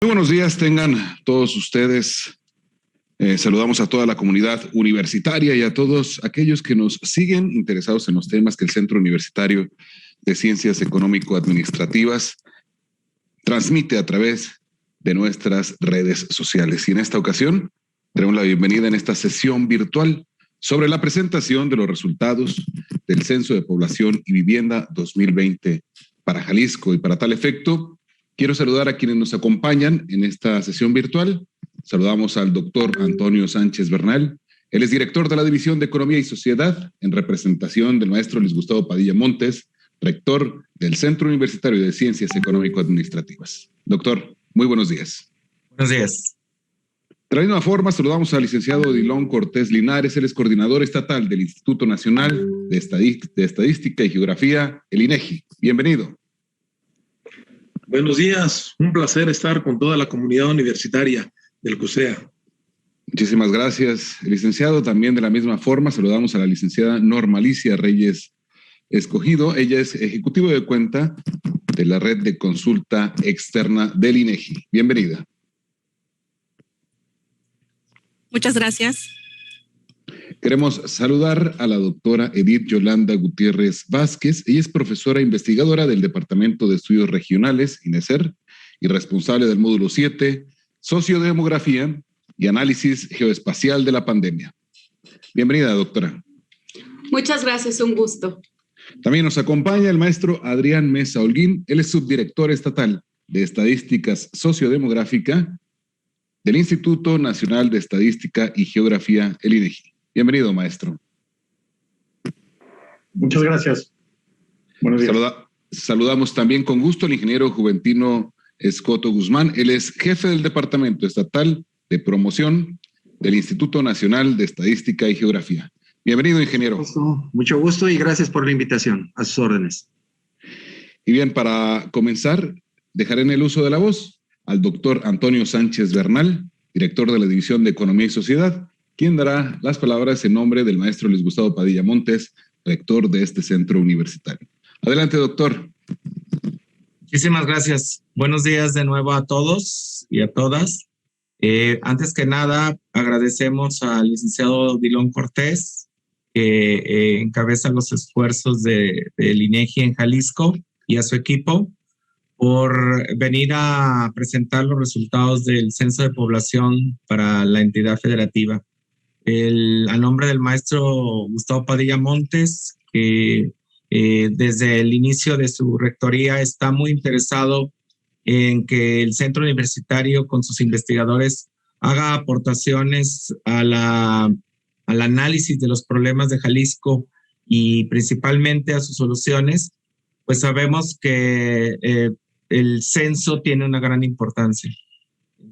Muy buenos días tengan todos ustedes. Saludamos a toda la comunidad universitaria y a todos aquellos que nos siguen interesados en los temas que el Centro Universitario de Ciencias Económico-Administrativas transmite a través de nuestras redes sociales. Y en esta ocasión tenemos la bienvenida en esta sesión virtual sobre la presentación de los resultados del Censo de Población y Vivienda 2020 para Jalisco. Y para tal efecto, quiero saludar a quienes nos acompañan en esta sesión virtual. Saludamos al doctor Antonio Sánchez Bernal. Él es director de la División de Economía y Sociedad en representación del maestro Luis Gustavo Padilla Montes, rector del Centro Universitario de Ciencias Económico-Administrativas. Doctor, muy buenos días. Buenos días. De la misma forma, saludamos al licenciado Dilón Cortés Linares. Él es coordinador estatal del Instituto Nacional de Estadística y Geografía, el INEGI. Bienvenido. Buenos días, un placer estar con toda la comunidad universitaria del CUSEA. Muchísimas gracias, licenciado. También de la misma forma saludamos a la licenciada Norma Alicia Reyes Escogido. Ella es ejecutivo de cuenta de la red de consulta externa del INEGI. Bienvenida. Muchas gracias. Queremos saludar a la doctora Edith Yolanda Gutiérrez Vázquez. Ella es profesora investigadora del Departamento de Estudios Regionales, INESER, y responsable del módulo 7, Sociodemografía y Análisis Geoespacial de la Pandemia. Bienvenida, doctora. Muchas gracias, un gusto. También nos acompaña el maestro Adrián Mesa Holguín. Él es subdirector estatal de Estadísticas Sociodemográfica del Instituto Nacional de Estadística y Geografía, el INEGI. Bienvenido, maestro. Muchas gracias. Buenos días. Saludamos también con gusto al ingeniero Juventino Escoto Guzmán. Él es jefe del Departamento Estatal de Promoción del Instituto Nacional de Estadística y Geografía. Bienvenido, ingeniero. Mucho gusto y gracias por la invitación. A sus órdenes. Y bien, para comenzar, dejaré en el uso de la voz al doctor Antonio Sánchez Bernal, director de la División de Economía y Sociedad, quien dará las palabras en nombre del maestro Luis Gustavo Padilla Montes, rector de este centro universitario. Adelante, doctor. Muchísimas gracias. Buenos días de nuevo a todos y a todas. Antes que nada, agradecemos al licenciado Dilón Cortés, que encabeza los esfuerzos del INEGI en Jalisco, y a su equipo por venir a presentar los resultados del Censo de Población para la entidad federativa. A nombre del maestro Gustavo Padilla Montes, que desde el inicio de su rectoría está muy interesado en que el centro universitario con sus investigadores haga aportaciones al análisis de los problemas de Jalisco y principalmente a sus soluciones, pues sabemos que el censo tiene una gran importancia.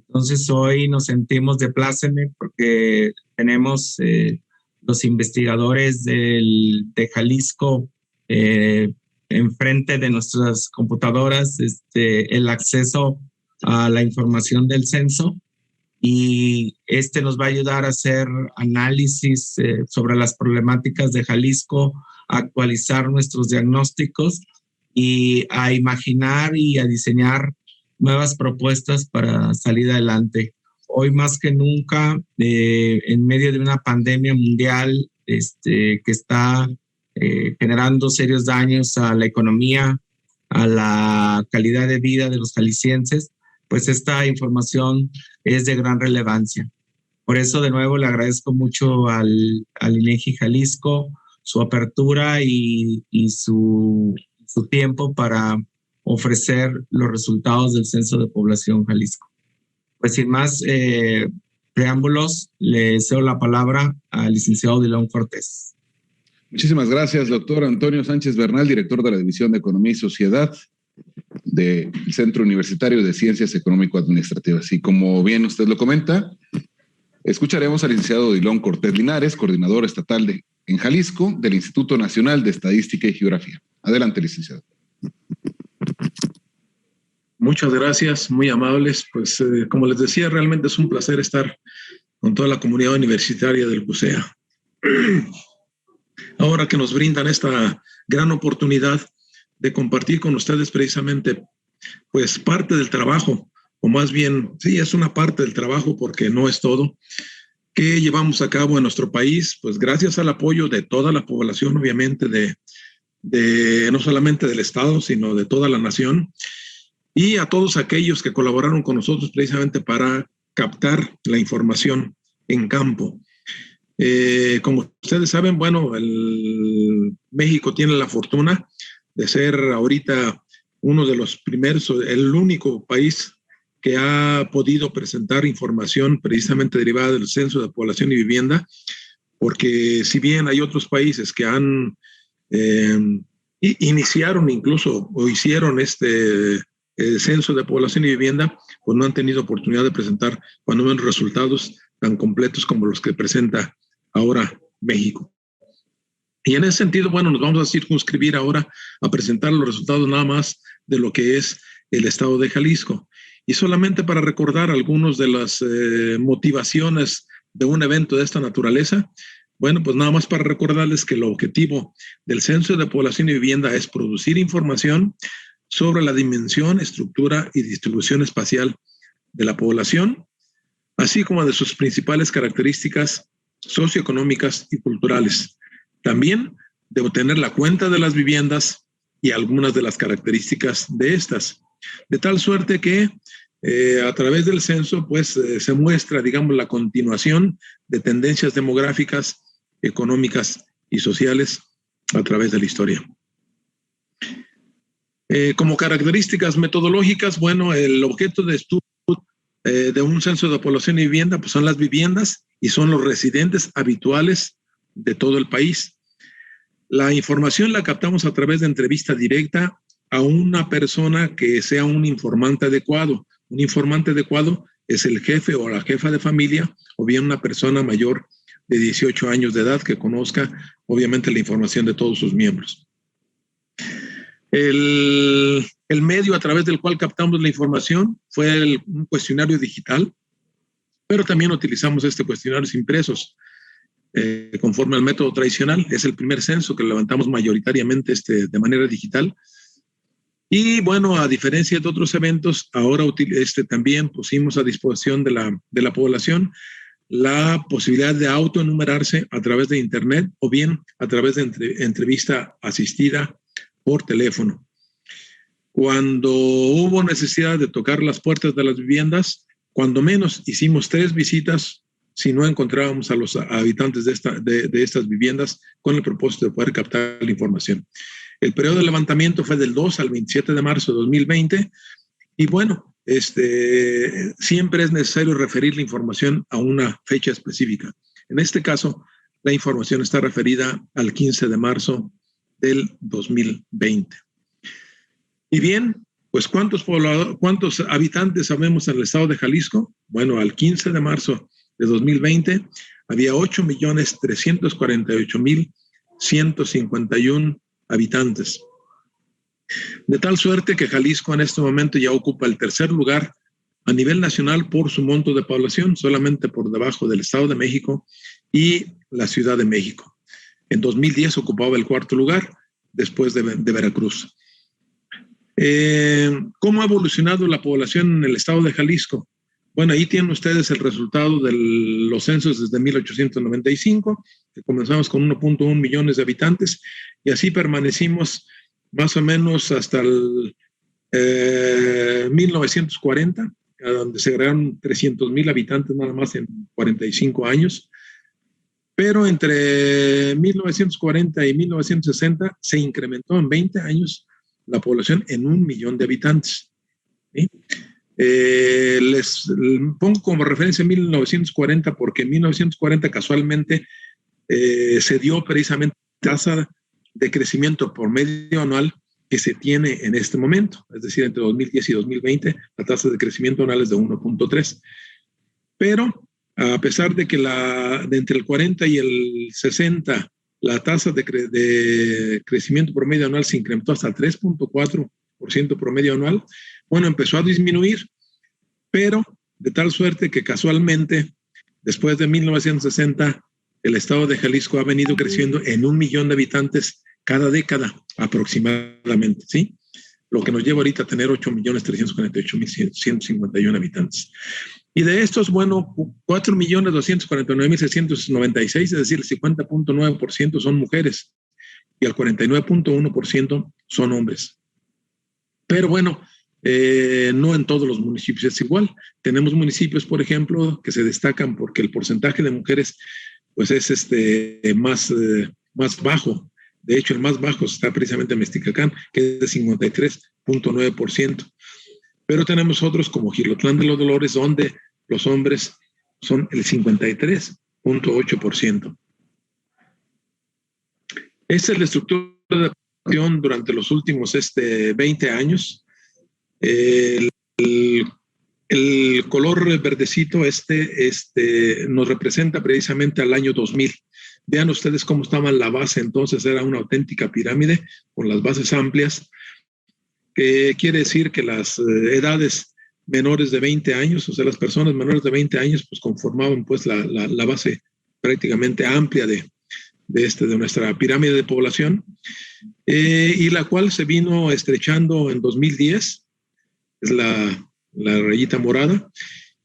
Entonces hoy nos sentimos de pláceme porque tenemos los investigadores de Jalisco enfrente de nuestras computadoras, el acceso a la información del censo, y nos va a ayudar a hacer análisis sobre las problemáticas de Jalisco, a actualizar nuestros diagnósticos y a imaginar y a diseñar nuevas propuestas para salir adelante. Hoy más que nunca, en medio de una pandemia mundial que está generando serios daños a la economía, a la calidad de vida de los jaliscienses, pues esta información es de gran relevancia. Por eso, de nuevo, le agradezco mucho al INEGI Jalisco su apertura y su tiempo para ofrecer los resultados del Censo de Población Jalisco. Pues sin más preámbulos, le cedo la palabra al licenciado Dilón Cortés. Muchísimas gracias, doctor Antonio Sánchez Bernal, director de la División de Economía y Sociedad del Centro Universitario de Ciencias Económico-Administrativas. Y como bien usted lo comenta, escucharemos al licenciado Dilón Cortés Linares, coordinador estatal en Jalisco del Instituto Nacional de Estadística y Geografía. Adelante, licenciado. Muchas gracias, muy amables. Pues como les decía, realmente es un placer estar con toda la comunidad universitaria del CUSEA. Ahora que nos brindan esta gran oportunidad de compartir con ustedes precisamente pues parte del trabajo o más bien, sí, es una parte del trabajo porque no es todo, que llevamos a cabo en nuestro país, pues gracias al apoyo de toda la población, obviamente, no solamente del Estado, sino de toda la nación, y a todos aquellos que colaboraron con nosotros precisamente para captar la información en campo. Como ustedes saben, bueno, México tiene la fortuna de ser ahorita uno de los primeros, el único país que ha podido presentar información precisamente derivada del Censo de Población y Vivienda, porque si bien hay otros países que han iniciaron incluso o hicieron Censo de Población y Vivienda, pues no han tenido oportunidad de presentar cuando menos resultados tan completos como los que presenta ahora México. Y en ese sentido, bueno, nos vamos a circunscribir ahora a presentar los resultados nada más de lo que es el estado de Jalisco. Y solamente para recordar algunas de las motivaciones de un evento de esta naturaleza, bueno, pues nada más para recordarles que el objetivo del Censo de Población y Vivienda es producir información sobre la dimensión, estructura y distribución espacial de la población, así como de sus principales características socioeconómicas y culturales. También de obtener la cuenta de las viviendas y algunas de las características de estas. De tal suerte que a través del censo, pues se muestra, digamos, la continuación de tendencias demográficas, económicas y sociales a través de la historia. Como características metodológicas, bueno, el objeto de estudio de un censo de población y vivienda pues son las viviendas y son los residentes habituales de todo el país. La información la captamos a través de entrevista directa a una persona que sea un informante adecuado. Un informante adecuado es el jefe o la jefa de familia o bien una persona mayor de 18 años de edad que conozca obviamente la información de todos sus miembros. El medio a través del cual captamos la información fue un cuestionario digital, pero también utilizamos cuestionarios impresos conforme al método tradicional. Es el primer censo que levantamos mayoritariamente de manera digital. Y bueno, a diferencia de otros eventos, ahora también pusimos a disposición de la población la posibilidad de autoenumerarse a través de internet o bien a través de entrevista asistida por teléfono. Cuando hubo necesidad de tocar las puertas de las viviendas, cuando menos hicimos 3 visitas si no encontrábamos a los habitantes de estas viviendas con el propósito de poder captar la información. El periodo de levantamiento fue del 2 al 27 de marzo de 2020 y bueno, siempre es necesario referir la información a una fecha específica. En este caso, la información está referida al 15 de marzo del 2020. Y bien, pues ¿cuántos habitantes sabemos en el estado de Jalisco? Bueno, al 15 de marzo de 2020 había 8.348.151 habitantes. De tal suerte que Jalisco en este momento ya ocupa el tercer lugar a nivel nacional por su monto de población, solamente por debajo del Estado de México y la Ciudad de México. En 2010 ocupaba el cuarto lugar después de Veracruz. ¿Cómo ha evolucionado la población en el estado de Jalisco? Bueno, ahí tienen ustedes el resultado de los censos desde 1895, que comenzamos con 1.1 millones de habitantes, y así permanecimos más o menos hasta el 1940, a donde se agregaron 300,000 habitantes nada más en 45 años. Pero entre 1940 y 1960 se incrementó en 20 años la población en 1 millón de habitantes. ¿Sí? Les pongo como referencia 1940 porque en 1940 casualmente se dio precisamente tasa de crecimiento por medio anual que se tiene en este momento, es decir, entre 2010 y 2020 la tasa de crecimiento anual es de 1.3. Pero a pesar de que de entre el 40 y el 60 la tasa de crecimiento promedio anual se incrementó hasta 3.4% promedio anual, bueno, empezó a disminuir, pero de tal suerte que casualmente, después de 1960, el estado de Jalisco ha venido creciendo en 1 millón de habitantes cada década aproximadamente, ¿sí? lo que nos lleva ahorita a tener 8.348.151 habitantes. Y de estos, bueno, 4.249.696, es decir, el 50.9% son mujeres y el 49.1% son hombres. Pero bueno, no en todos los municipios es igual. Tenemos municipios, por ejemplo, que se destacan porque el porcentaje de mujeres pues es más bajo. De hecho, el más bajo está precisamente en Mexticacán, que es de 53.9%. Pero tenemos otros como Gilotlán de los Dolores, donde los hombres son el 53.8%. Esta es la estructura de la población durante los últimos 20 años. El color verdecito nos representa precisamente al año 2000. Vean ustedes cómo estaba la base, entonces era una auténtica pirámide con las bases amplias, que quiere decir que las edades menores de 20 años, o sea, las personas menores de 20 años, pues conformaban pues la base prácticamente amplia de nuestra pirámide de población, y la cual se vino estrechando en 2010, es la rayita morada,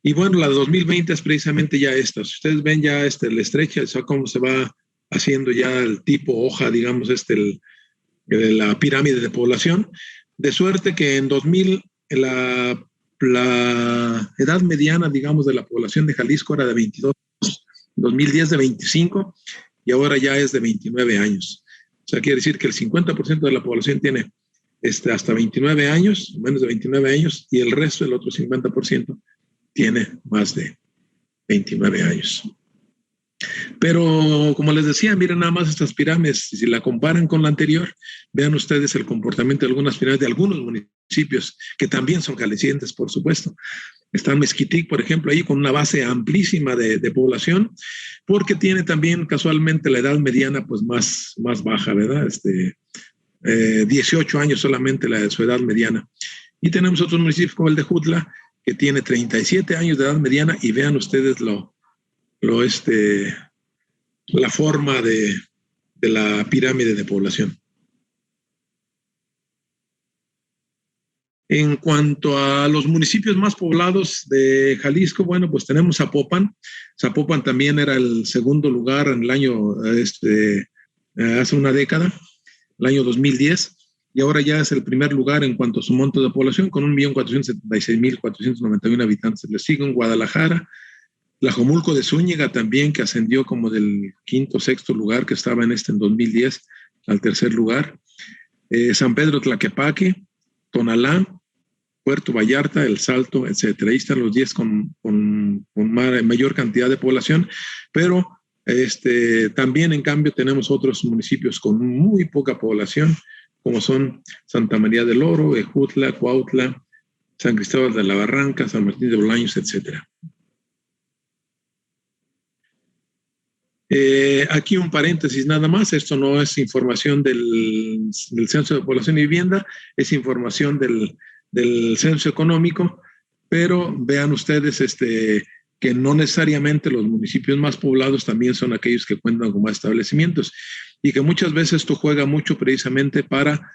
y bueno, la de 2020 es precisamente ya esta. Si ustedes ven ya la estrecha, eso cómo se va haciendo ya el tipo hoja, digamos, la pirámide de población, de suerte que en 2000 la edad mediana, digamos, de la población de Jalisco era de 22, 2010 de 25, y ahora ya es de 29 años. O sea, quiere decir que el 50% de la población tiene hasta 29 años, menos de 29 años, y el resto, el otro 50%, tiene más de 29 años. Pero, como les decía, miren nada más estas pirámides, si la comparan con la anterior, vean ustedes el comportamiento de algunas pirámides de algunos municipios, que también son jaliscienses, por supuesto. Está Mezquitic, por ejemplo, ahí con una base amplísima de población, porque tiene también casualmente la edad mediana pues más baja, ¿verdad? 18 años solamente su edad mediana. Y tenemos otros municipios como el de Jutla, que tiene 37 años de edad mediana, y vean ustedes la forma de la pirámide de población. En cuanto a los municipios más poblados de Jalisco, bueno, pues tenemos Zapopan. Zapopan también era el segundo lugar en el año, hace una década, el año 2010, y ahora ya es el primer lugar en cuanto a su monto de población, con 1.476.491 habitantes. Le sigue en Guadalajara, Tlajomulco de Zúñiga también, que ascendió como del quinto, sexto lugar, que estaba en 2010, al tercer lugar. San Pedro Tlaquepaque, Tonalá, Puerto Vallarta, El Salto, etcétera. Ahí están los 10 con mayor cantidad de población, pero también en cambio tenemos otros municipios con muy poca población, como son Santa María del Oro, Ejutla, Cuautla, San Cristóbal de la Barranca, San Martín de Bolaños, etcétera. Aquí un paréntesis nada más, esto no es información del Censo de Población y Vivienda, es información del Censo Económico, pero vean ustedes que no necesariamente los municipios más poblados también son aquellos que cuentan con más establecimientos, y que muchas veces esto juega mucho precisamente para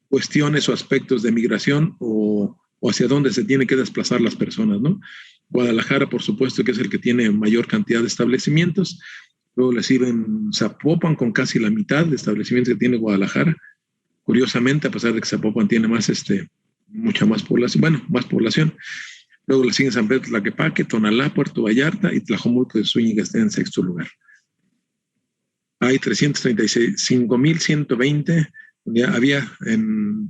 cuestiones o aspectos de migración o hacia dónde se tienen que desplazar las personas, ¿no? Guadalajara, por supuesto, que es el que tiene mayor cantidad de establecimientos. Luego le siguen Zapopan con casi la mitad de establecimientos que tiene Guadalajara. Curiosamente, a pesar de que Zapopan tiene mucha más población, más población. Luego le siguen San Pedro Tlaquepaque, Tonalá, Puerto Vallarta y Tlajomulco de Zúñiga está en sexto lugar. Hay 335.120 había en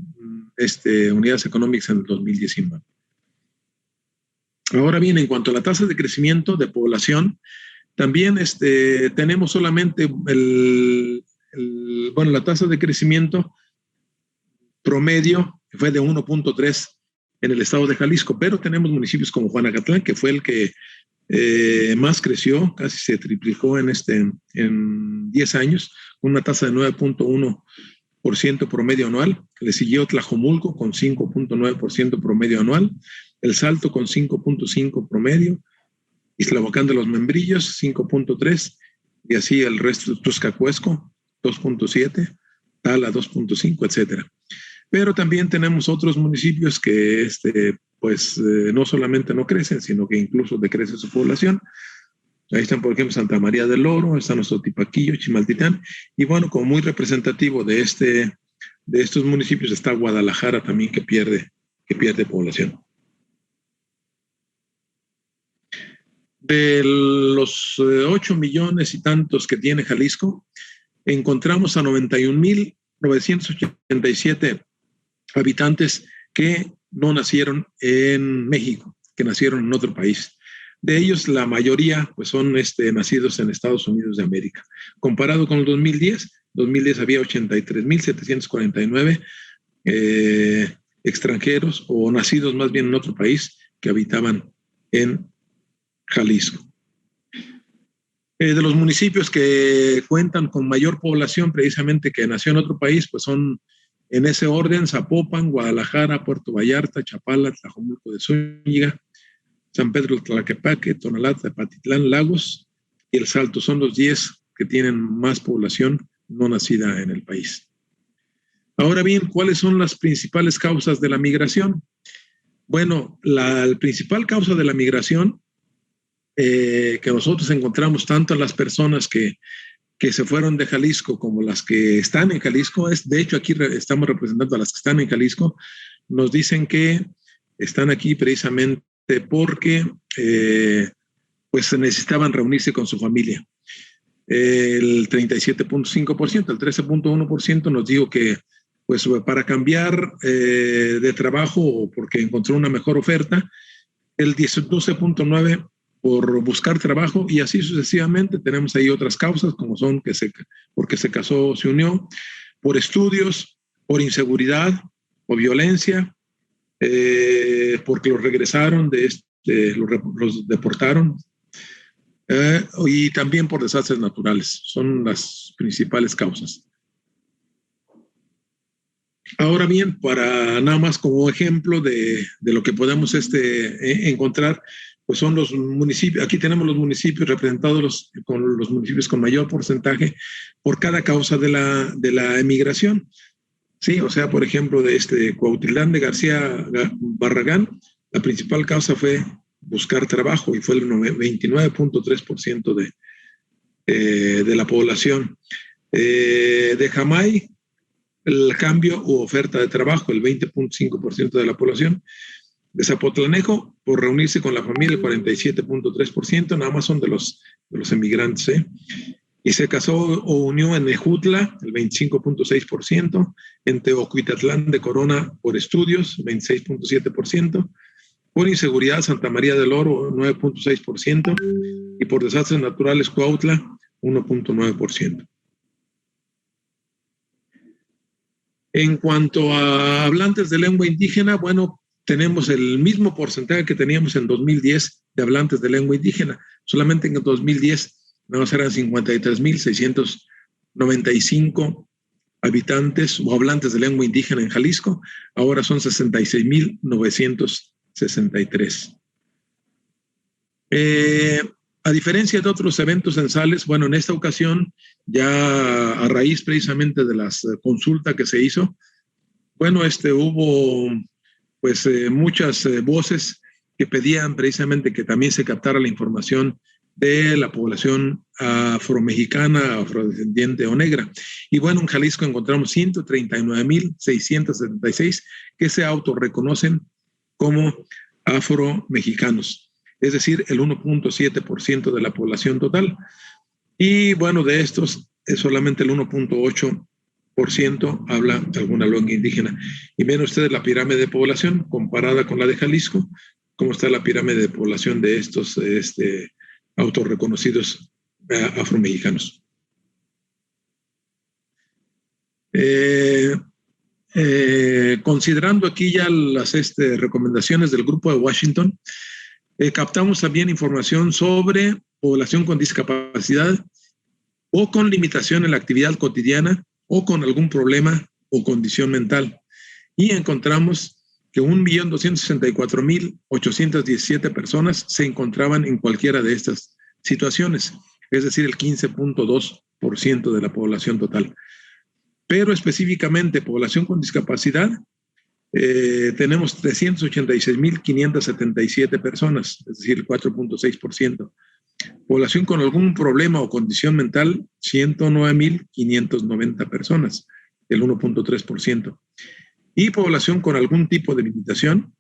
unidades económicas en el 2019. Ahora bien, en cuanto a la tasa de crecimiento de población, también tenemos solamente la tasa de crecimiento promedio fue de 1.3 en el estado de Jalisco, pero tenemos municipios como Juanacatlán, que fue el que más creció, casi se triplicó en 10 años, con una tasa de 9.1% promedio anual. Le siguió Tlajomulco con 5.9% promedio anual, El Salto con 5.5 promedio, Ixtlahuacán de los Membrillos 5.3, y así el resto, Tuscacuesco 2.7, Tala 2.5, etcétera. Pero también tenemos otros municipios que no solamente no crecen, sino que incluso decrece su población. Ahí están, por ejemplo, Santa María del Oro, está nuestro Tipaquillo, Chimaltitán, y bueno, como muy representativo de estos municipios está Guadalajara también, que pierde población. De los 8 millones y tantos que tiene Jalisco, encontramos a 91,987 habitantes que no nacieron en México, que nacieron en otro país. De ellos, la mayoría pues, son nacidos en Estados Unidos de América. Comparado con el 2010 había 83,749 extranjeros o nacidos más bien en otro país que habitaban en Jalisco. De los municipios que cuentan con mayor población, precisamente que nació en otro país, pues son en ese orden: Zapopan, Guadalajara, Puerto Vallarta, Chapala, Tlajomulco de Zúñiga, San Pedro Tlaquepaque, Tonalá, Tepatitlán, Lagos y El Salto. Son los 10 que tienen más población no nacida en el país. Ahora bien, ¿cuáles son las principales causas de la migración? Bueno, la principal causa de la migración que nosotros encontramos tanto en las personas que se fueron de Jalisco como las que están en Jalisco, de hecho aquí estamos representando a las que están en Jalisco, nos dicen que están aquí precisamente porque pues necesitaban reunirse con su familia. El 37.5%, el 13.1% nos dijo que pues para cambiar de trabajo o porque encontró una mejor oferta, el 12.9% por buscar trabajo, y así sucesivamente. Tenemos ahí otras causas, como son porque se casó, se unió, por estudios, por inseguridad o violencia, porque los regresaron, los deportaron, y también por desastres naturales. Son las principales causas. Ahora bien, para nada más como ejemplo de lo que podemos encontrar, pues son los municipios. Aquí tenemos los municipios representados con los municipios con mayor porcentaje por cada causa de la emigración. Sí, o sea, por ejemplo, de Cuautitlán de García Barragán, la principal causa fue buscar trabajo y fue el 29.3% de la población. De Jamay, el cambio u oferta de trabajo, el 20.5% de la población. De Zapotlanejo, por reunirse con la familia, el 47.3%, nada más son de los emigrantes. Y se casó o unió en Ejutla, el 25.6%, en Teocuitatlán de Corona por estudios, 26.7%, por inseguridad Santa María del Oro, 9.6%, y por desastres naturales Cuautla, 1.9%. En cuanto a hablantes de lengua indígena, bueno, tenemos el mismo porcentaje que teníamos en 2010 de hablantes de lengua indígena. Solamente en el 2010 nada más eran 53,695 habitantes o hablantes de lengua indígena en Jalisco. Ahora son 66,963. A diferencia de otros eventos censales, bueno, en esta ocasión, ya a raíz precisamente de las consultas que se hizo, bueno, hubo pues muchas voces que pedían precisamente que también se captara la información de la población afromexicana, afrodescendiente o negra. Y bueno, en Jalisco encontramos 139,676 que se autorreconocen como afromexicanos, es decir, el 1.7% de la población total. Y bueno, de estos, solamente el 1.8% habla alguna lengua indígena. Y ven ustedes la pirámide de población comparada con la de Jalisco, cómo está la pirámide de población de estos autorreconocidos afromexicanos. Considerando aquí ya las recomendaciones del Grupo de Washington, captamos también información sobre población con discapacidad o con limitación en la actividad cotidiana o con algún problema o condición mental. Y encontramos que 1,264,817 personas se encontraban en cualquiera de estas situaciones, es decir, el 15.2% de la población total. pero específicamente población con discapacidad, tenemos 386,577 personas, es decir, el 4.6%. Población con algún problema o condición mental, 109,590 personas, el 1.3%. Y población con algún tipo de limitación,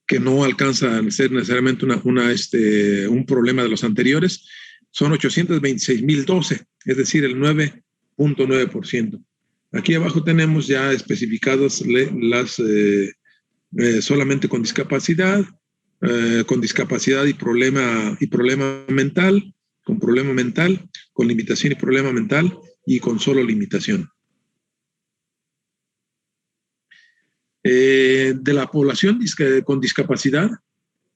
que no alcanza a ser necesariamente un problema de los anteriores, son 826,012, es decir, el 9.9%. Aquí abajo tenemos ya especificadas las solamente con discapacidad y problema mental, con problema mental, con limitación y problema mental y con solo limitación. De la población con discapacidad,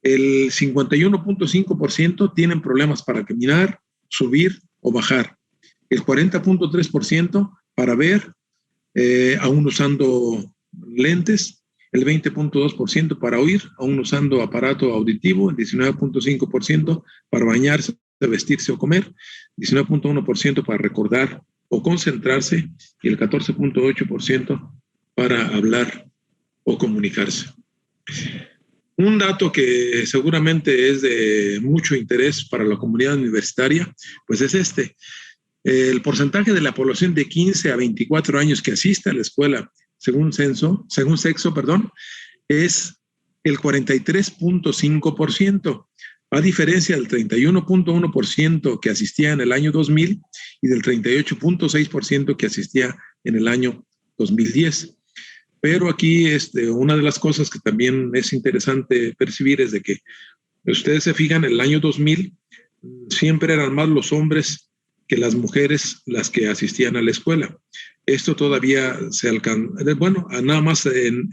el 51.5% tienen problemas para caminar, subir o bajar. El 40.3% para ver, aún usando lentes. El 20.2% para oír, aún usando aparato auditivo. El 19.5% para bañarse, vestirse o comer. 19.1% para recordar o concentrarse. Y el 14.8% para hablar o comunicarse. Un dato que seguramente es de mucho interés para la comunidad universitaria, pues es este. El porcentaje de la población de 15 a 24 años que asiste a la escuela según sexo, es el 43.5%, a diferencia del 31.1% que asistía en el año 2000 y del 38.6% que asistía en el año 2010. Pero aquí una de las cosas que también es interesante percibir es de que ustedes se fijan, en el año 2000 siempre eran más los hombres que las mujeres las que asistían a la escuela. Esto todavía se alcanzó, nada más en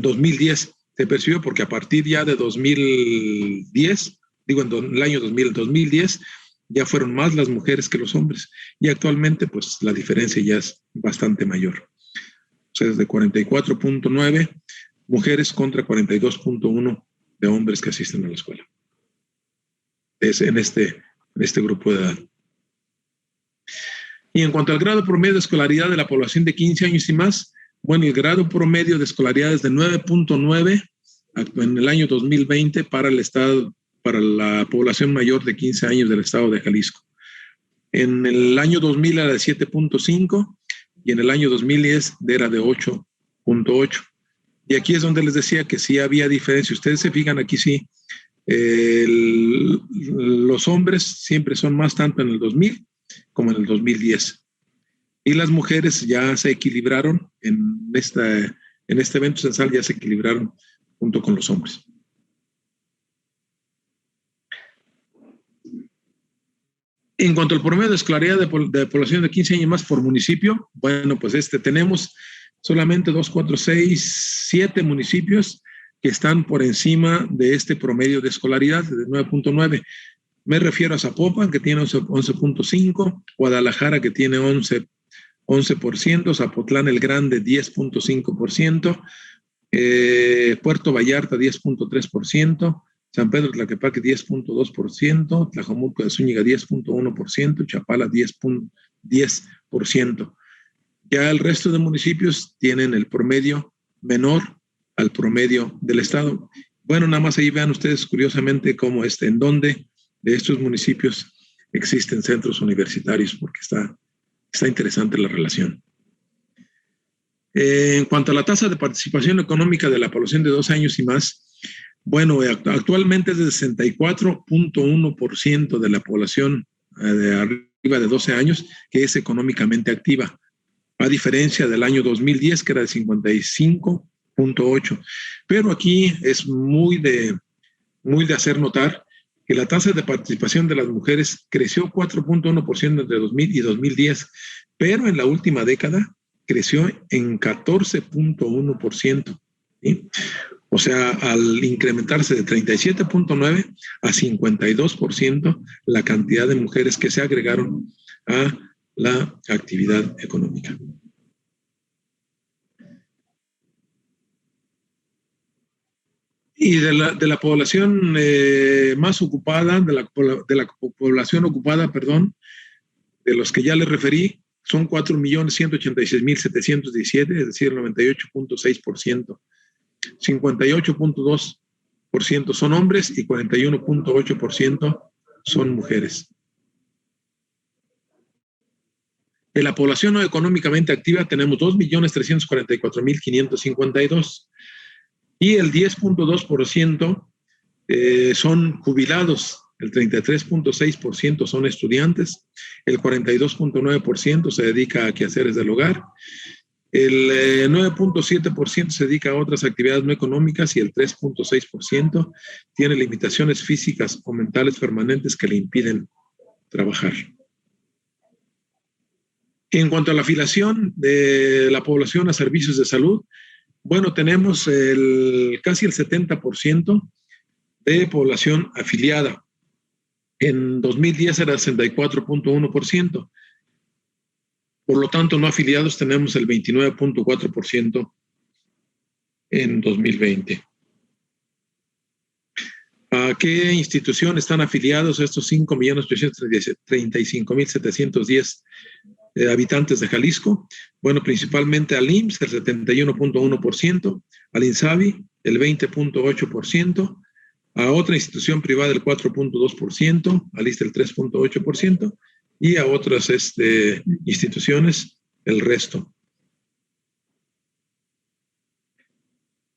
2010 se percibió, porque a partir ya de 2010, en el año 2010, ya fueron más las mujeres que los hombres. Y actualmente, pues la diferencia ya es bastante mayor. O sea, es de 44.9 mujeres contra 42.1 de hombres que asisten a la escuela. Es en este grupo de edad. Y en cuanto al grado promedio de escolaridad de la población de 15 años y más, el grado promedio de escolaridad es de 9.9 en el año 2020 para el estado, para la población mayor de 15 años del estado de Jalisco. En el año 2000 era de 7.5 y en el año 2010 era de 8.8. Y aquí es donde les decía que sí había diferencia. Ustedes se fijan aquí, sí, los hombres siempre son más tanto en el 2000 como en el 2010. Y las mujeres ya se equilibraron en este evento censal, ya se equilibraron junto con los hombres. En cuanto al promedio de escolaridad de población de 15 años más por municipio, pues tenemos solamente 2, 4, 6, 7 municipios que están por encima de este promedio de escolaridad de 9.9. Me refiero a Zapopan, que tiene 11.5, Guadalajara, que tiene 11%, Zapotlán el Grande 10.5%, Puerto Vallarta 10.3%, San Pedro Tlaquepaque 10.2%, Tlajomulco de Zúñiga 10.1%, Chapala 10%. Ya el resto de municipios tienen el promedio menor al promedio del estado. Nada más ahí vean ustedes curiosamente cómo en dónde de estos municipios existen centros universitarios, porque está interesante la relación. En cuanto a la tasa de participación económica de la población de 12 años y más, actualmente es de 64.1% de la población de arriba de 12 años que es económicamente activa, a diferencia del año 2010, que era de 55.8%. Pero aquí es muy de hacer notar que la tasa de participación de las mujeres creció 4.1% entre 2000 y 2010, pero en la última década creció en 14.1%. ¿sí? O sea, al incrementarse de 37.9 a 52% la cantidad de mujeres que se agregaron a la actividad económica. Y de la población más ocupada, de la población ocupada, de los que ya les referí, son 4.186.717, es decir, el 98.6%. 58.2% son hombres y 41.8% son mujeres. En la población no económicamente activa tenemos 2.344.552 y el 10.2% son jubilados, el 33.6% son estudiantes, el 42.9% se dedica a quehaceres del hogar, el 9.7% se dedica a otras actividades no económicas y el 3.6% tiene limitaciones físicas o mentales permanentes que le impiden trabajar. En cuanto a la afiliación de la población a servicios de salud, bueno, tenemos casi el 70% de población afiliada. En 2010 era 64.1%. Por lo tanto, no afiliados tenemos el 29.4% en 2020. ¿A qué institución están afiliados estos 5.835.710 habitantes de Jalisco? Bueno, principalmente al IMSS, el 71.1%, al INSABI, el 20.8%, a otra institución privada, el 4.2%, al ISSSTE, el 3.8%, y a otras instituciones, el resto.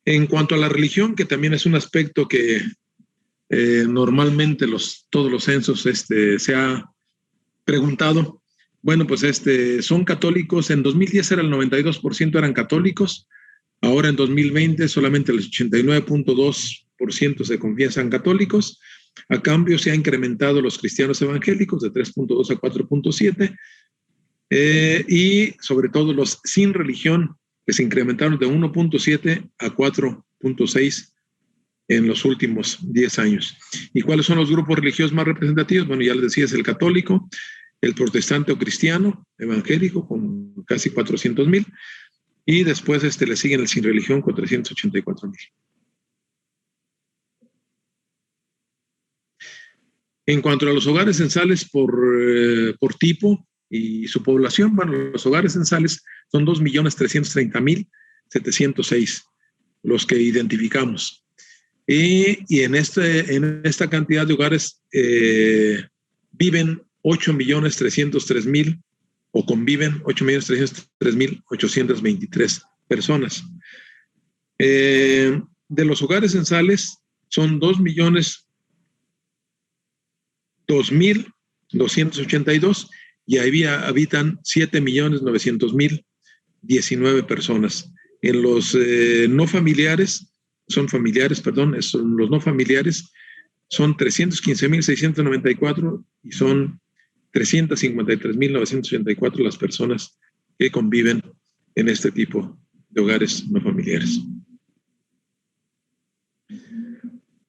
En cuanto a la religión, que también es un aspecto que normalmente todos los censos se ha preguntado, bueno, pues son católicos. En 2010 era el 92% eran católicos, ahora en 2020 solamente el 89.2% se confiesan católicos. A cambio se ha incrementado los cristianos evangélicos de 3.2 a 4.7 y sobre todo los sin religión, que se incrementaron de 1.7 a 4.6 en los últimos 10 años. ¿Y cuáles son los grupos religiosos más representativos? Bueno, ya les decía, es el católico, el protestante o cristiano evangélico con casi 400,000 y después le siguen el sin religión con 384,000. En cuanto a los hogares censales por tipo y su población, bueno, los hogares censales son 2.330.706 los que identificamos. Y en esta cantidad de hogares viven 8.303.000 o conviven 8.303.823 personas. De los hogares censales son 2.282 y ahí habitan 7.900.019 personas. En los no familiares, son los no familiares, son 315.694 y son 353.984 las personas que conviven en este tipo de hogares no familiares.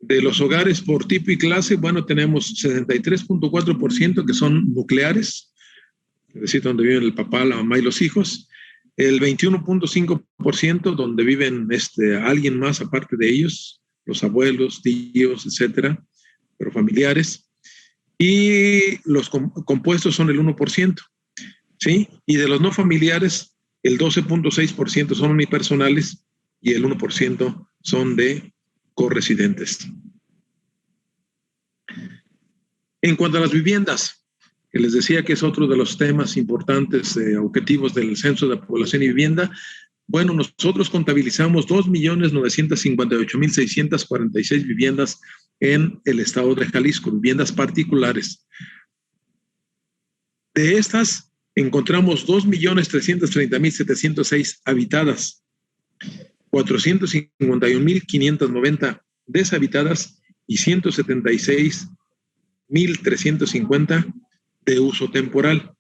De los hogares por tipo y clase, bueno, tenemos 73.4% que son nucleares, es decir, donde viven el papá, la mamá y los hijos. El 21.5% donde viven alguien más aparte de ellos, los abuelos, tíos, etcétera, pero familiares. Y los compuestos son el 1%, ¿sí? Y de los no familiares, el 12.6% son unipersonales y el 1% son de corresidentes. En cuanto a las viviendas, que les decía que es otro de los temas importantes, objetivos del Censo de Población y Vivienda, bueno, nosotros contabilizamos 2.958.646 viviendas en el estado de Jalisco, viviendas particulares. De estas, encontramos 2.330.706 habitadas, 451.590 deshabitadas y 176.350 de uso temporal.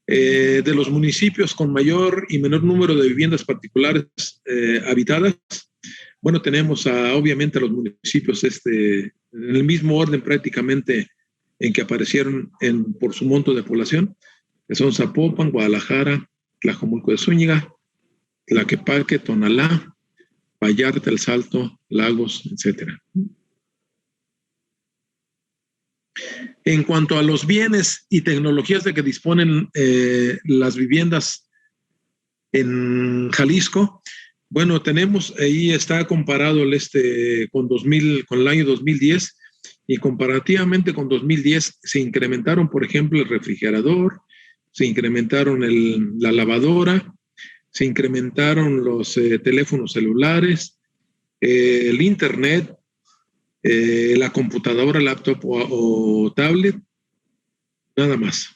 De los municipios con mayor y menor número de viviendas particulares habitadas, bueno, tenemos obviamente a los municipios en el mismo orden prácticamente en que aparecieron por su monto de población, que son Zapopan, Guadalajara, Tlajomulco de Zúñiga, Tlaquepaque, Tonalá, Vallarta, El Salto, Lagos, etcétera. En cuanto a los bienes y tecnologías de que disponen las viviendas en Jalisco, bueno, tenemos, ahí está comparado con el año 2010, y comparativamente con 2010 se incrementaron, por ejemplo, el refrigerador, se incrementaron la lavadora, se incrementaron los teléfonos celulares, el internet, la computadora, laptop o tablet, nada más.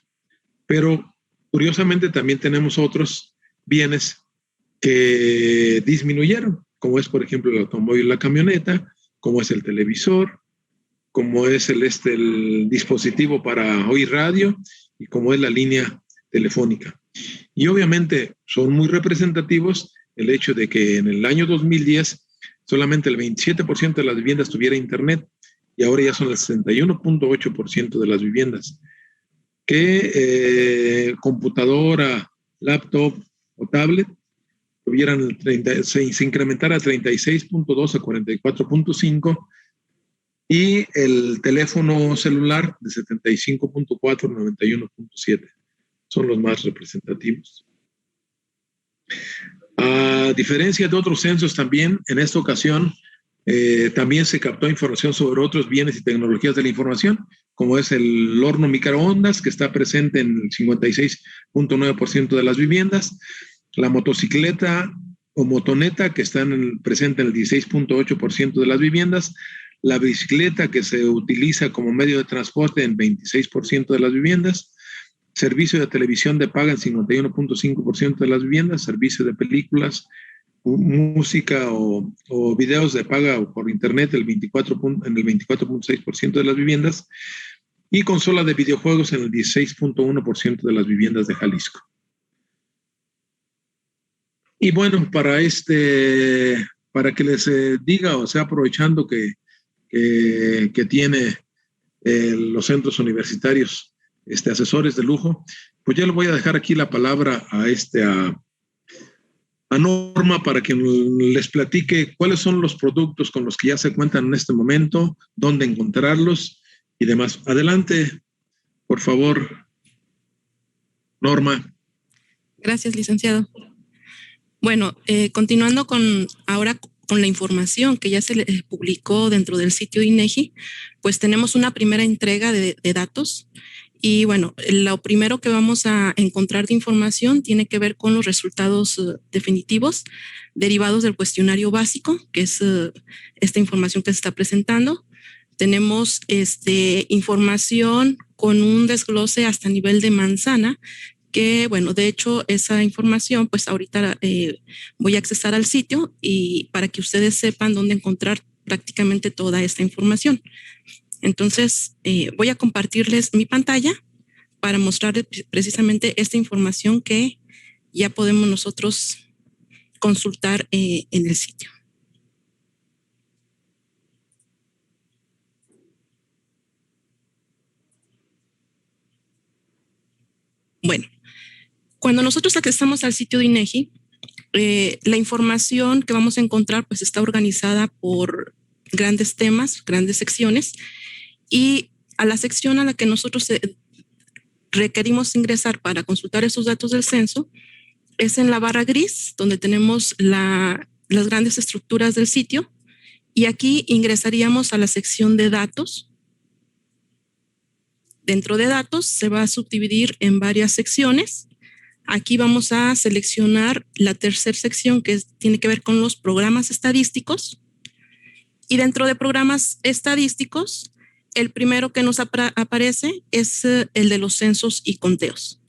Pero curiosamente también tenemos otros bienes que disminuyeron, como es, por ejemplo, el automóvil, la camioneta, como es el televisor, como es el dispositivo para oír radio y como es la línea telefónica. Y obviamente son muy representativos el hecho de que en el año 2010 solamente el 27% de las viviendas tuviera internet y ahora ya son el 61.8% de las viviendas que computadora, laptop o tablet tuvieran se incrementara a 36.2 a 44.5 y el teléfono celular de 75.4 a 91.7 son los más representativos. A diferencia de otros censos también, en esta ocasión también se captó información sobre otros bienes y tecnologías de la información, como es el horno microondas, que está presente en el 56.9% de las viviendas, la motocicleta o motoneta, que está presente en el 16.8% de las viviendas, la bicicleta, que se utiliza como medio de transporte en 26% de las viviendas, servicio de televisión de paga en 51.5% de las viviendas, servicio de películas, música o videos de paga o por internet en el 24.6% de las viviendas y consola de videojuegos en el 16.1% de las viviendas de Jalisco. Y bueno, para que les diga, o sea, aprovechando que tiene los centros universitarios asesores de lujo, pues ya le voy a dejar aquí la palabra a Norma para que les platique cuáles son los productos con los que ya se cuentan en este momento, dónde encontrarlos y demás. Adelante, por favor, Norma. Gracias, licenciado. Bueno, continuando ahora con la información que ya se publicó dentro del sitio de INEGI, pues tenemos una primera entrega de datos. Y bueno, lo primero que vamos a encontrar de información tiene que ver con los resultados definitivos derivados del cuestionario básico, que es esta información que se está presentando. Tenemos información con un desglose hasta nivel de manzana, que bueno, de hecho esa información pues ahorita voy a accesar al sitio y para que ustedes sepan dónde encontrar prácticamente toda esta información. Entonces, voy a compartirles mi pantalla para mostrarles precisamente esta información que ya podemos nosotros consultar en el sitio. Bueno, cuando nosotros accesamos al sitio de INEGI, la información que vamos a encontrar pues está organizada por grandes temas, grandes secciones, y a la sección a la que nosotros requerimos ingresar para consultar esos datos del censo es en la barra gris, donde tenemos las grandes estructuras del sitio, y aquí ingresaríamos a la sección de datos. Dentro de datos se va a subdividir en varias secciones. Aquí vamos a seleccionar la tercera sección que tiene que ver con los programas estadísticos, y dentro de programas estadísticos el primero que nos aparece es el de los censos y conteos.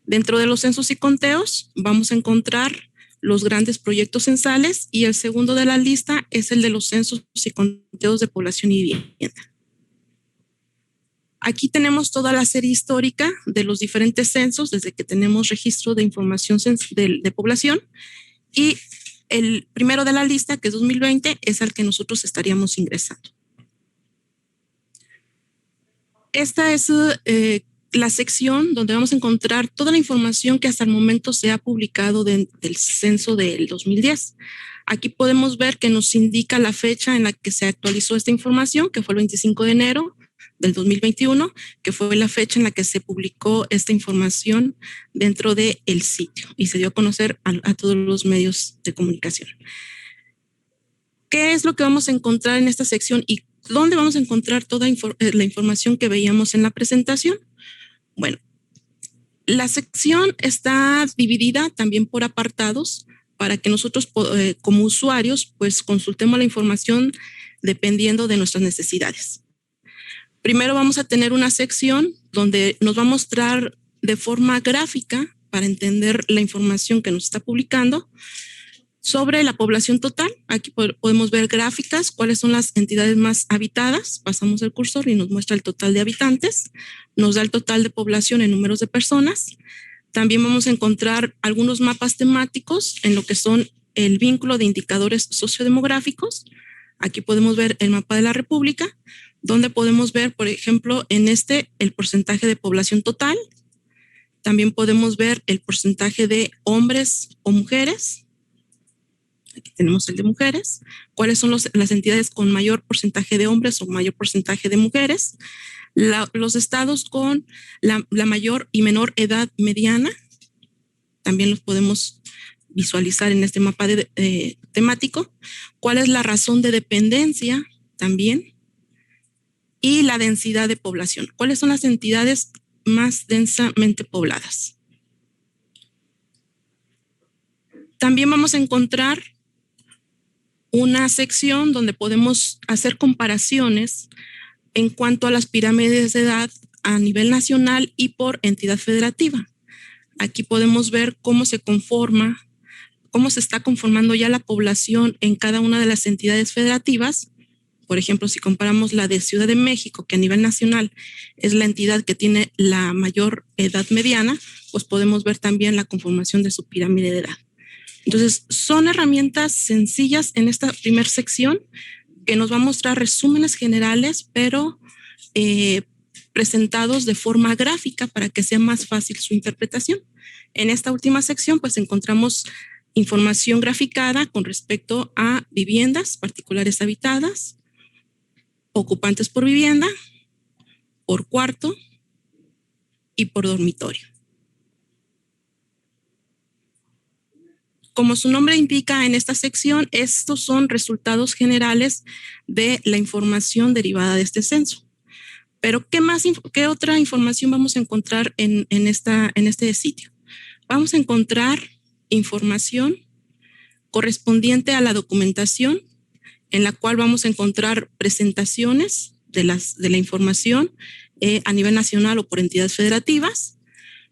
Dentro de los censos y conteos vamos a encontrar los grandes proyectos censales y el segundo de la lista es el de los censos y conteos de población y vivienda. Aquí tenemos toda la serie histórica de los diferentes censos desde que tenemos registro de información de población, y el primero de la lista, que es 2020, es al que nosotros estaríamos ingresando. Esta es la sección donde vamos a encontrar toda la información que hasta el momento se ha publicado del censo del 2010. Aquí podemos ver que nos indica la fecha en la que se actualizó esta información, que fue el 25 de enero del 2021, que fue la fecha en la que se publicó esta información dentro del sitio y se dio a conocer a todos los medios de comunicación. ¿Qué es lo que vamos a encontrar en esta sección y dónde vamos a encontrar toda la información que veíamos en la presentación? Bueno, la sección está dividida también por apartados para que nosotros como usuarios pues consultemos la información dependiendo de nuestras necesidades. Primero vamos a tener una sección donde nos va a mostrar de forma gráfica para entender la información que nos está publicando sobre la población total. Aquí podemos ver gráficas, cuáles son las entidades más habitadas. Pasamos el cursor y nos muestra el total de habitantes. Nos da el total de población en números de personas. También vamos a encontrar algunos mapas temáticos en lo que son el vínculo de indicadores sociodemográficos. Aquí podemos ver el mapa de la República, donde podemos ver, por ejemplo, en el porcentaje de población total. También podemos ver el porcentaje de hombres o mujeres. Aquí tenemos el de mujeres. ¿Cuáles son las entidades con mayor porcentaje de hombres o mayor porcentaje de mujeres? Los estados con la mayor y menor edad mediana. También los podemos visualizar en este mapa temático. ¿Cuál es la razón de dependencia? También. Y la densidad de población. ¿Cuáles son las entidades más densamente pobladas? También vamos a encontrar una sección donde podemos hacer comparaciones en cuanto a las pirámides de edad a nivel nacional y por entidad federativa. Aquí podemos ver cómo se está conformando ya la población en cada una de las entidades federativas. Por ejemplo, si comparamos la de Ciudad de México, que a nivel nacional es la entidad que tiene la mayor edad mediana, pues podemos ver también la conformación de su pirámide de edad. Entonces, son herramientas sencillas en esta primera sección que nos va a mostrar resúmenes generales, pero presentados de forma gráfica para que sea más fácil su interpretación. En esta última sección, pues encontramos información graficada con respecto a viviendas particulares habitadas, ocupantes por vivienda, por cuarto y por dormitorio. Como su nombre indica en esta sección, estos son resultados generales de la información derivada de este censo. Pero ¿qué otra información vamos a encontrar en este sitio? Vamos a encontrar información correspondiente a la documentación, en la cual vamos a encontrar presentaciones de la información a nivel nacional o por entidades federativas.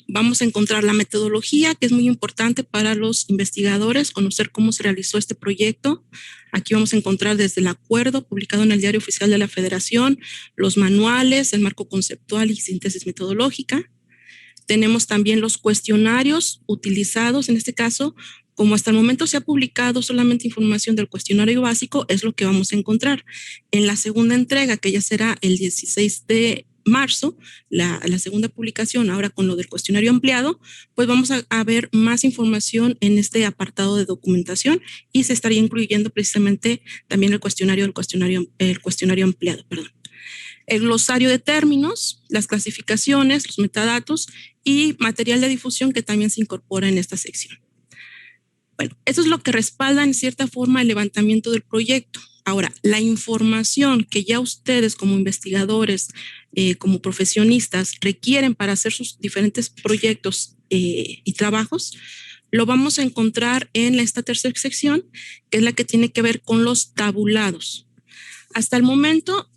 Vamos a encontrar la metodología, que es muy importante para los investigadores, conocer cómo se realizó este proyecto. Aquí vamos a encontrar desde el acuerdo publicado en el Diario Oficial de la Federación, los manuales, el marco conceptual y síntesis metodológica. Tenemos también los cuestionarios utilizados, en este caso, como hasta el momento se ha publicado solamente información del cuestionario básico, es lo que vamos a encontrar. En la segunda entrega, que ya será el 16 de marzo, la segunda publicación, ahora con lo del cuestionario ampliado, pues vamos a ver más información en este apartado de documentación y se estaría incluyendo precisamente también el cuestionario ampliado, perdón. El glosario de términos, las clasificaciones, los metadatos y material de difusión que también se incorpora en esta sección. Bueno, eso es lo que respalda en cierta forma el levantamiento del proyecto. Ahora, la información que ya ustedes como investigadores, como profesionistas requieren para hacer sus diferentes proyectos y trabajos, lo vamos a encontrar en esta tercera sección, que es la que tiene que ver con los tabulados. Hasta el momento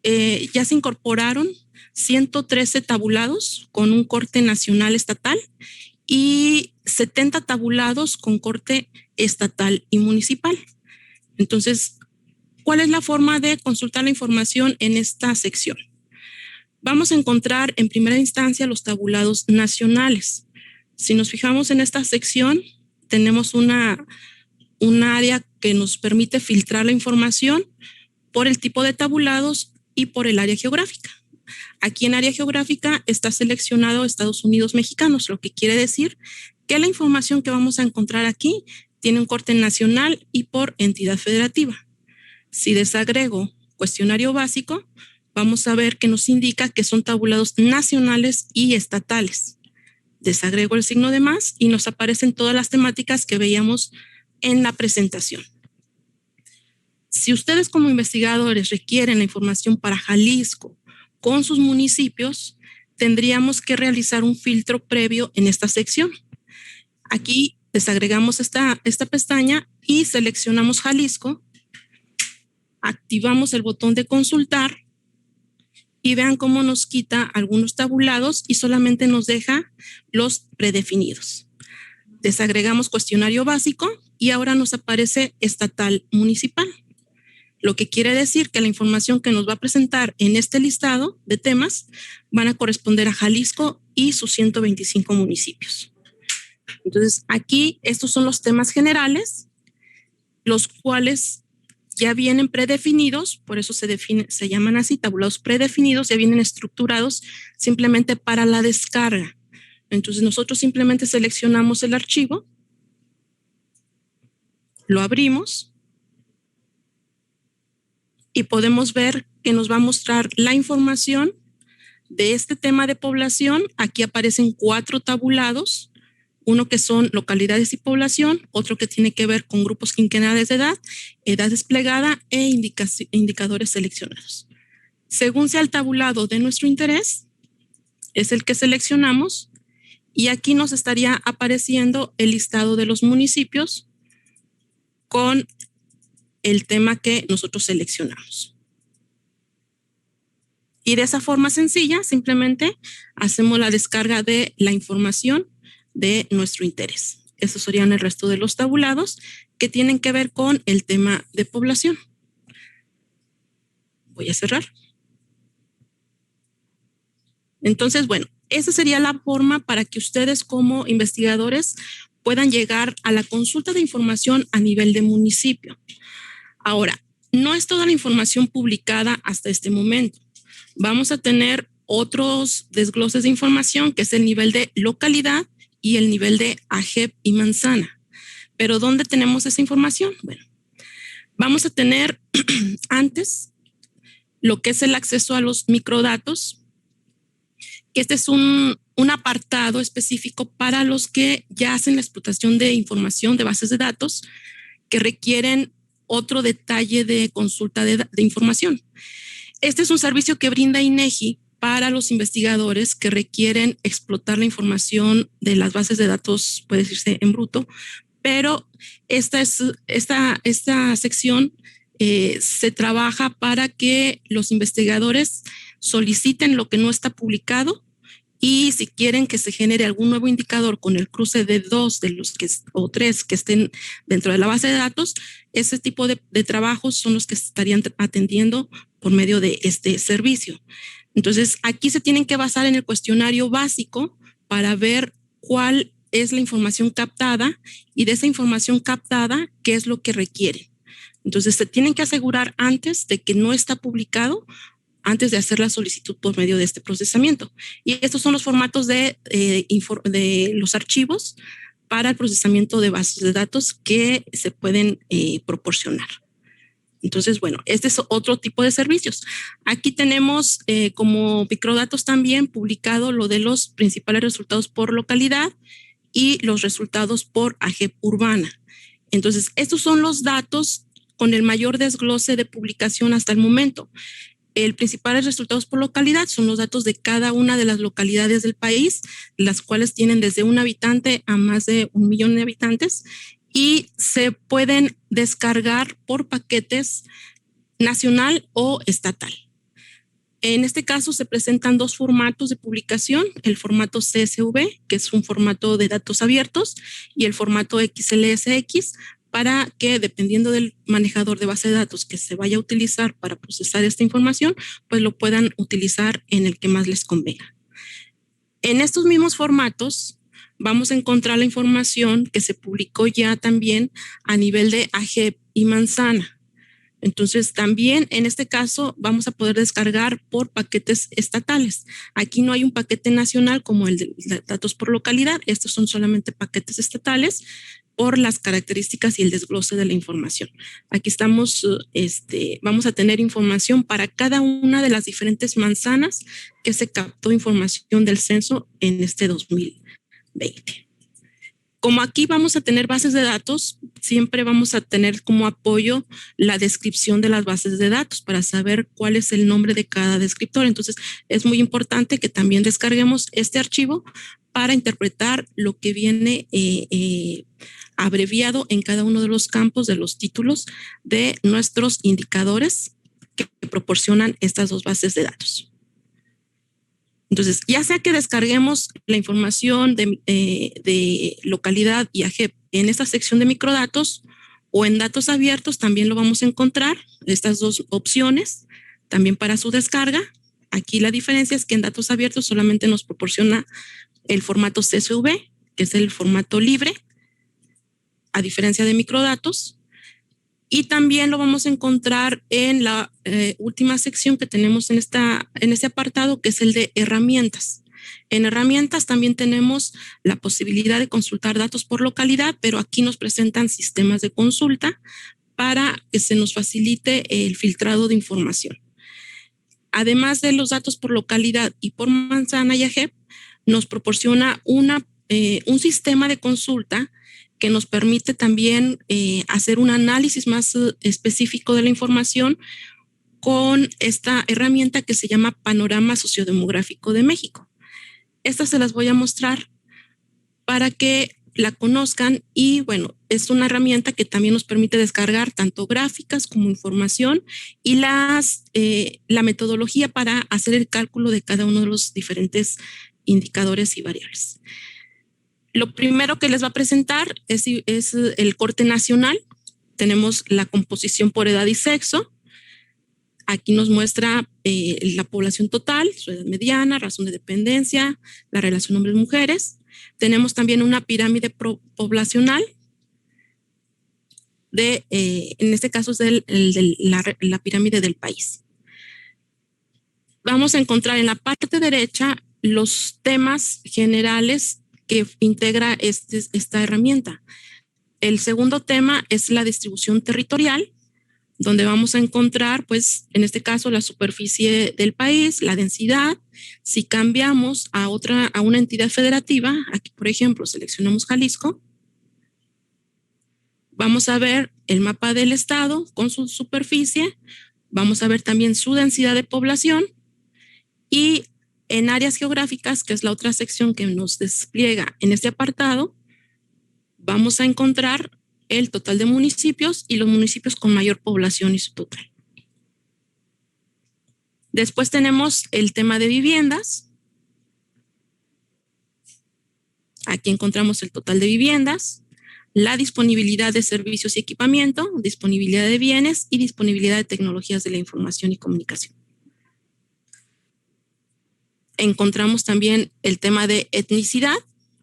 ya se incorporaron 113 tabulados con un corte nacional estatal y 70 tabulados con corte estatal y municipal. Entonces, ¿cuál es la forma de consultar la información en esta sección? Vamos a encontrar en primera instancia los tabulados nacionales. Si nos fijamos en esta sección, tenemos un área que nos permite filtrar la información por el tipo de tabulados y por el área geográfica. Aquí en área geográfica está seleccionado Estados Unidos mexicanos, lo que quiere decir que la información que vamos a encontrar aquí tiene un corte nacional y por entidad federativa. Si desagrego cuestionario básico, vamos a ver que nos indica que son tabulados nacionales y estatales. Desagrego el signo de más y nos aparecen todas las temáticas que veíamos en la presentación. Si ustedes como investigadores requieren la información para Jalisco con sus municipios, tendríamos que realizar un filtro previo en esta sección. Aquí desagregamos esta pestaña y seleccionamos Jalisco, activamos el botón de consultar y vean cómo nos quita algunos tabulados y solamente nos deja los predefinidos. Desagregamos cuestionario básico y ahora nos aparece estatal municipal. Lo que quiere decir que la información que nos va a presentar en este listado de temas van a corresponder a Jalisco y sus 125 municipios. Entonces, aquí estos son los temas generales, los cuales ya vienen predefinidos, por eso se llaman así, tabulados predefinidos, ya vienen estructurados simplemente para la descarga. Entonces, nosotros simplemente seleccionamos el archivo, lo abrimos, y podemos ver que nos va a mostrar la información de este tema de población. Aquí aparecen 4 tabulados, uno que son localidades y población, otro que tiene que ver con grupos quinquenales de edad desplegada e indicadores seleccionados. Según sea el tabulado de nuestro interés, es el que seleccionamos y aquí nos estaría apareciendo el listado de los municipios con el tema que nosotros seleccionamos. Y de esa forma sencilla, simplemente hacemos la descarga de la información de nuestro interés. Esos serían el resto de los tabulados que tienen que ver con el tema de población. Voy a cerrar. Entonces, bueno, esa sería la forma para que ustedes como investigadores puedan llegar a la consulta de información a nivel de municipio. Ahora, no es toda la información publicada hasta este momento. Vamos a tener otros desgloses de información, que es el nivel de localidad y el nivel de AGEP y manzana. Pero ¿dónde tenemos esa información? Bueno, vamos a tener antes lo que es el acceso a los microdatos, que este es un apartado específico para los que ya hacen la explotación de información de bases de datos que requieren otro detalle de consulta de información. Este es un servicio que brinda INEGI para los investigadores que requieren explotar la información de las bases de datos, puede decirse en bruto, pero esta sección se trabaja para que los investigadores soliciten lo que no está publicado y si quieren que se genere algún nuevo indicador con el cruce de 2 de los o 3 que estén dentro de la base de datos, ese tipo de trabajos son los que se estarían atendiendo por medio de este servicio. Entonces, aquí se tienen que basar en el cuestionario básico para ver cuál es la información captada y de esa información captada, qué es lo que requieren. Entonces, se tienen que asegurar antes de que no está publicado, antes de hacer la solicitud por medio de este procesamiento. Y estos son los formatos de los archivos para el procesamiento de bases de datos que se pueden proporcionar. Entonces, bueno, este es otro tipo de servicios. Aquí tenemos como microdatos también publicado lo de los principales resultados por localidad y los resultados por AGEP urbana. Entonces, estos son los datos con el mayor desglose de publicación hasta el momento. El principales resultados por localidad son los datos de cada una de las localidades del país, las cuales tienen desde 1 habitante a más de 1 millón de habitantes y se pueden descargar por paquetes nacional o estatal. En este caso se presentan 2 formatos de publicación, el formato CSV, que es un formato de datos abiertos, y el formato XLSX, para que dependiendo del manejador de base de datos que se vaya a utilizar para procesar esta información, pues lo puedan utilizar en el que más les convenga. En estos mismos formatos vamos a encontrar la información que se publicó ya también a nivel de AGEP y manzana. Entonces, también en este caso vamos a poder descargar por paquetes estatales. Aquí no hay un paquete nacional como el de datos por localidad. Estos son solamente paquetes estatales por las características y el desglose de la información. Aquí estamos, vamos a tener información para cada una de las diferentes manzanas que se captó información del censo en este 2020. Como aquí vamos a tener bases de datos, siempre vamos a tener como apoyo la descripción de las bases de datos para saber cuál es el nombre de cada descriptor. Entonces, es muy importante que también descarguemos este archivo para interpretar lo que viene abreviado en cada uno de los campos de los títulos de nuestros indicadores que proporcionan estas dos bases de datos. Entonces, ya sea que descarguemos la información de localidad y AGEP en esta sección de microdatos o en datos abiertos, también lo vamos a encontrar, estas dos opciones, también para su descarga. Aquí la diferencia es que en datos abiertos solamente nos proporciona el formato CSV, que es el formato libre, a diferencia de microdatos. Y también lo vamos a encontrar en la última sección que tenemos en este apartado, que es el de herramientas. En herramientas también tenemos la posibilidad de consultar datos por localidad, pero aquí nos presentan sistemas de consulta para que se nos facilite el filtrado de información. Además de los datos por localidad y por manzana y AGEP, nos proporciona un sistema de consulta que nos permite también hacer un análisis más específico de la información con esta herramienta que se llama Panorama Sociodemográfico de México. Estas se las voy a mostrar para que la conozcan y bueno, es una herramienta que también nos permite descargar tanto gráficas como información y la metodología para hacer el cálculo de cada uno de los diferentes indicadores y variables. Lo primero que les va a presentar es el corte nacional. Tenemos la composición por edad y sexo. Aquí nos muestra la población total, su edad mediana, razón de dependencia, la relación hombres-mujeres. Tenemos también una pirámide poblacional. En este caso es la pirámide del país. Vamos a encontrar en la parte derecha los temas generales que integra esta herramienta. El segundo tema es la distribución territorial, donde vamos a encontrar, pues, en este caso, la superficie del país, la densidad. Si cambiamos a una entidad federativa, aquí, por ejemplo, seleccionamos Jalisco, vamos a ver el mapa del estado con su superficie, vamos a ver también su densidad de población y en áreas geográficas, que es la otra sección que nos despliega en este apartado, vamos a encontrar el total de municipios y los municipios con mayor población y su total. Después tenemos el tema de viviendas. Aquí encontramos el total de viviendas, la disponibilidad de servicios y equipamiento, disponibilidad de bienes y disponibilidad de tecnologías de la información y comunicación. Encontramos también el tema de etnicidad.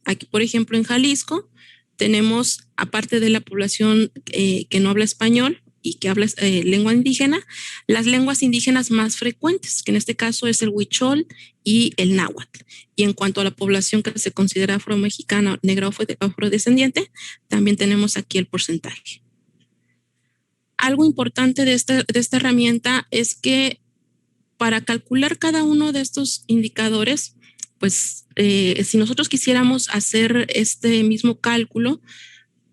Aquí, por ejemplo, en Jalisco, tenemos, aparte de la población que no habla español y que habla lengua indígena, las lenguas indígenas más frecuentes, que en este caso es el huichol y el náhuatl. Y en cuanto a la población que se considera afromexicana, negra o afrodescendiente, también tenemos aquí el porcentaje. Algo importante de esta herramienta es que para calcular cada uno de estos indicadores, pues si nosotros quisiéramos hacer este mismo cálculo,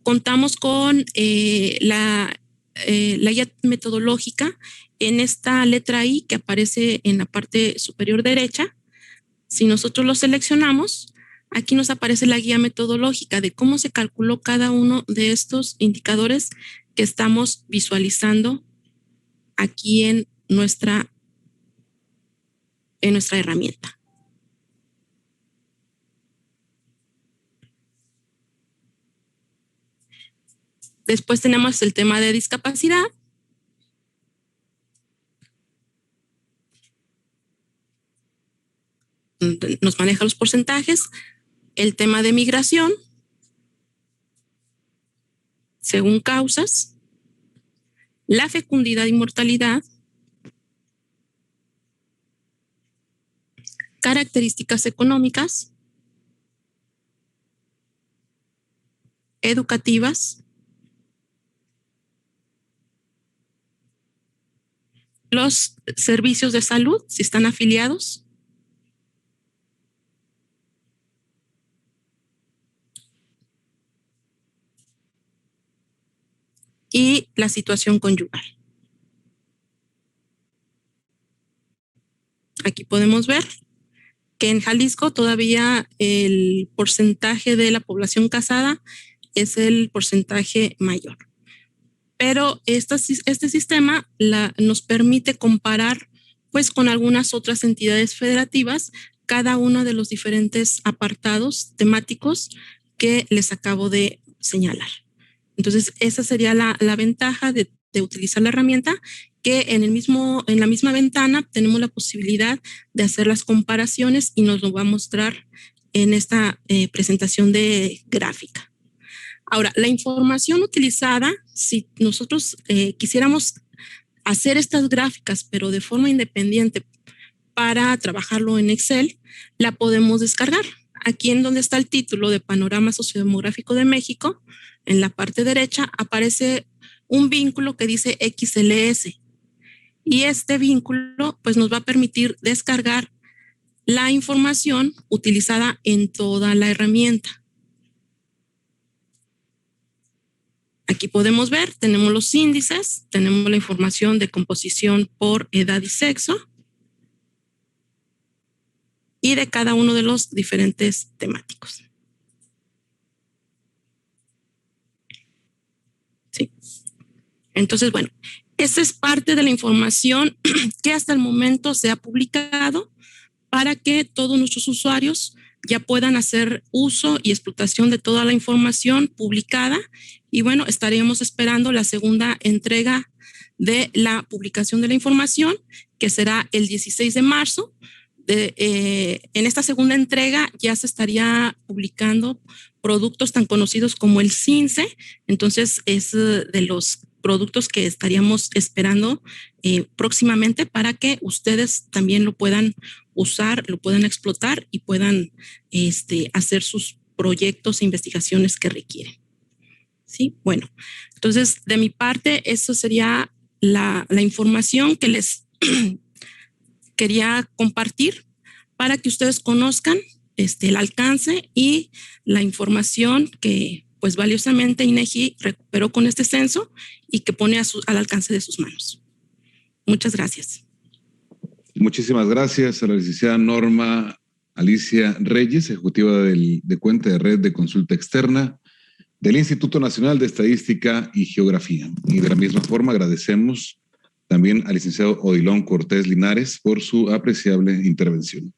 contamos con la guía metodológica en esta letra I que aparece en la parte superior derecha. Si nosotros lo seleccionamos, aquí nos aparece la guía metodológica de cómo se calculó cada uno de estos indicadores que estamos visualizando aquí en nuestra herramienta. Después tenemos el tema de discapacidad. Nos maneja los porcentajes. El tema de migración, según causas. La fecundidad y mortalidad. Características económicas. educativas, los servicios de salud, si están afiliados, y la situación conyugal. Aquí podemos ver que en Jalisco todavía el porcentaje de la población casada es el porcentaje mayor. Pero este sistema nos permite comparar pues con algunas otras entidades federativas cada uno de los diferentes apartados temáticos que les acabo de señalar. Entonces, esa sería la ventaja de utilizar la herramienta, que en la misma ventana tenemos la posibilidad de hacer las comparaciones y nos lo va a mostrar en esta presentación de gráfica. Ahora, la información utilizada, si nosotros quisiéramos hacer estas gráficas, pero de forma independiente para trabajarlo en Excel, la podemos descargar. Aquí en donde está el título de Panorama Sociodemográfico de México, en la parte derecha aparece un vínculo que dice XLS. Y este vínculo pues nos va a permitir descargar la información utilizada en toda la herramienta. Aquí podemos ver, tenemos los índices, tenemos la información de composición por edad y sexo y de cada uno de los diferentes temáticos. Sí. Entonces, bueno, esa es parte de la información que hasta el momento se ha publicado para que todos nuestros usuarios ya puedan hacer uso y explotación de toda la información publicada. Y bueno, estaríamos esperando la segunda entrega de la publicación de la información, que será el 16 de marzo. En esta segunda entrega ya se estaría publicando productos tan conocidos como el CINCE. Entonces, es de los productos que estaríamos esperando próximamente para que ustedes también lo puedan usar, lo puedan explotar y puedan hacer sus proyectos e investigaciones que requieren. Sí, bueno, entonces de mi parte eso sería la información que les quería compartir para que ustedes conozcan el alcance y la información que pues valiosamente INEGI recuperó con este censo y que pone al alcance de sus manos. Muchas gracias. Muchísimas gracias a la licenciada Norma Alicia Reyes, ejecutiva de cuenta de red de consulta externa del Instituto Nacional de Estadística y Geografía. Y de la misma forma agradecemos también al licenciado Odilon Cortés Linares por su apreciable intervención.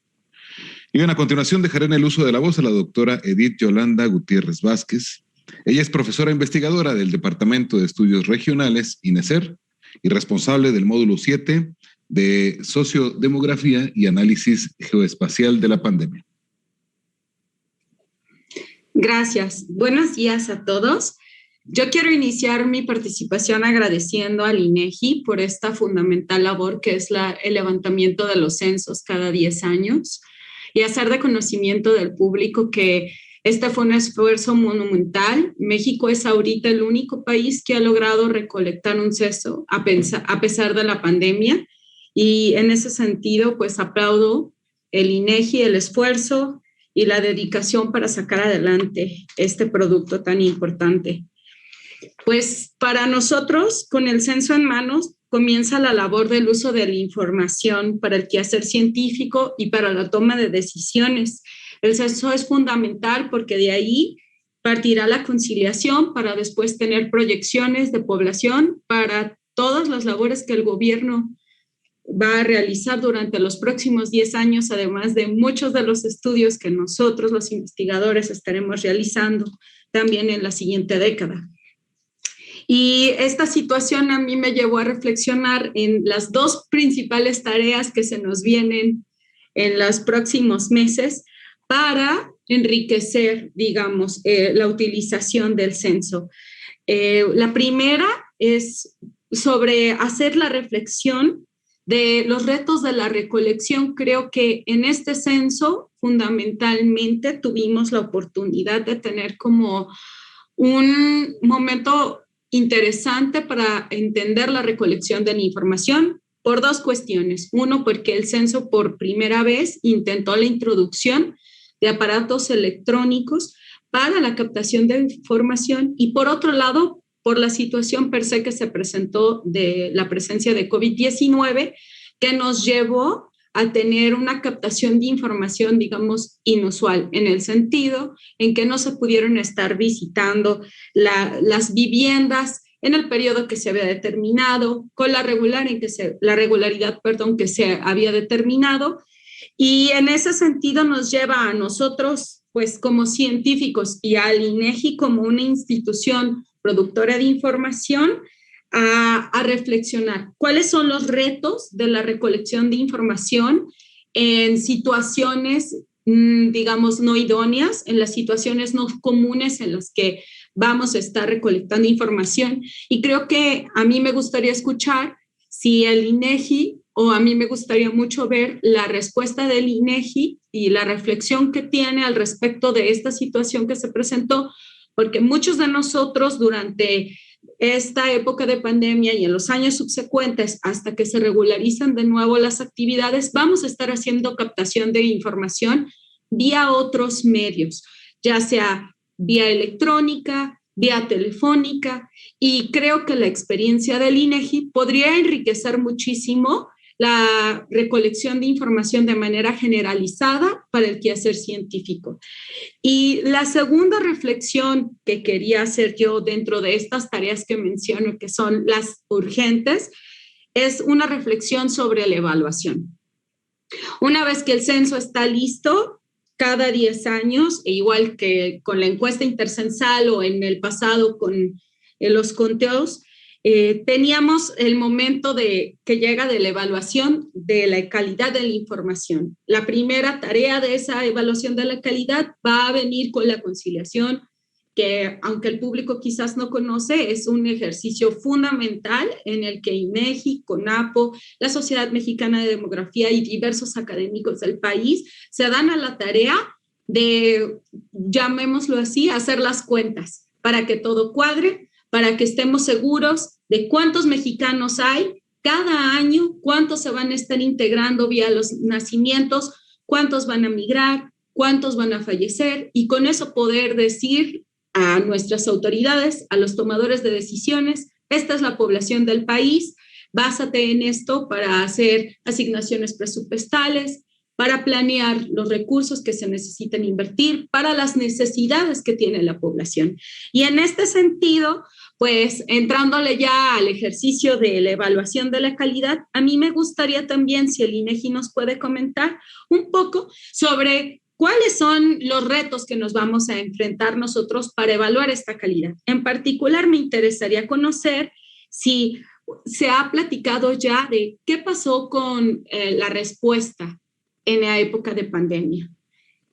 Y bien, a continuación dejaré en el uso de la voz a la doctora Edith Yolanda Gutiérrez Vázquez. Ella es profesora investigadora del Departamento de Estudios Regionales, INESER, y responsable del módulo 7 de Sociodemografía y Análisis Geoespacial de la Pandemia. Gracias. Buenos días a todos. Yo quiero iniciar mi participación agradeciendo al INEGI por esta fundamental labor que es el levantamiento de los censos cada 10 años y hacer de conocimiento del público que este fue un esfuerzo monumental. México es ahorita el único país que ha logrado recolectar un censo a pesar de la pandemia y en ese sentido pues aplaudo el INEGI, el esfuerzo y la dedicación para sacar adelante este producto tan importante. Pues para nosotros, con el censo en manos, comienza la labor del uso de la información para el quehacer científico y para la toma de decisiones. El censo es fundamental porque de ahí partirá la conciliación para después tener proyecciones de población para todas las labores que el gobierno va a realizar durante los próximos 10 años, además de muchos de los estudios que nosotros, los investigadores, estaremos realizando también en la siguiente década. Y esta situación a mí me llevó a reflexionar en las dos principales tareas que se nos vienen en los próximos meses para enriquecer, digamos, la utilización del censo. La primera es sobre hacer la reflexión de los retos de la recolección. Creo que en este censo fundamentalmente tuvimos la oportunidad de tener como un momento interesante para entender la recolección de la información por dos cuestiones. Uno, porque el censo por primera vez intentó la introducción de aparatos electrónicos para la captación de información y por otro lado, por la situación per se que se presentó de la presencia de COVID-19 que nos llevó a tener una captación de información, digamos, inusual, en el sentido en que no se pudieron estar visitando las viviendas en el periodo que se había determinado, con la regularidad que se había determinado, y en ese sentido nos lleva a nosotros, pues como científicos y al INEGI como una institución productora de información, a reflexionar cuáles son los retos de la recolección de información en situaciones, digamos, no idóneas, en las situaciones no comunes en las que vamos a estar recolectando información. Y creo que a mí me gustaría escuchar si el INEGI, o a mí me gustaría mucho ver la respuesta del INEGI y la reflexión que tiene al respecto de esta situación que se presentó, porque muchos de nosotros durante esta época de pandemia y en los años subsecuentes, hasta que se regularizan de nuevo las actividades, vamos a estar haciendo captación de información vía otros medios, ya sea vía electrónica, vía telefónica, y creo que la experiencia del INEGI podría enriquecer muchísimo la recolección de información de manera generalizada para el quehacer científico. Y la segunda reflexión que quería hacer yo dentro de estas tareas que menciono, que son las urgentes, es una reflexión sobre la evaluación. Una vez que el censo está listo, cada 10 años, e igual que con la encuesta intercensal o en el pasado con los conteos, teníamos el momento que llega de la evaluación de la calidad de la información. La primera tarea de esa evaluación de la calidad va a venir con la conciliación, que aunque el público quizás no conoce, es un ejercicio fundamental en el que INEGI, CONAPO, la Sociedad Mexicana de Demografía y diversos académicos del país se dan a la tarea de, llamémoslo así, hacer las cuentas para que todo cuadre, para que estemos seguros de cuántos mexicanos hay cada año, cuántos se van a estar integrando vía los nacimientos, cuántos van a migrar, cuántos van a fallecer, y con eso poder decir a nuestras autoridades, a los tomadores de decisiones, esta es la población del país, básate en esto para hacer asignaciones presupuestales, para planear los recursos que se necesitan invertir, para las necesidades que tiene la población. Y en este sentido, pues entrándole ya al ejercicio de la evaluación de la calidad, a mí me gustaría también, si el INEGI nos puede comentar un poco sobre cuáles son los retos que nos vamos a enfrentar nosotros para evaluar esta calidad. En particular, me interesaría conocer si se ha platicado ya de qué pasó con la respuesta en la época de pandemia.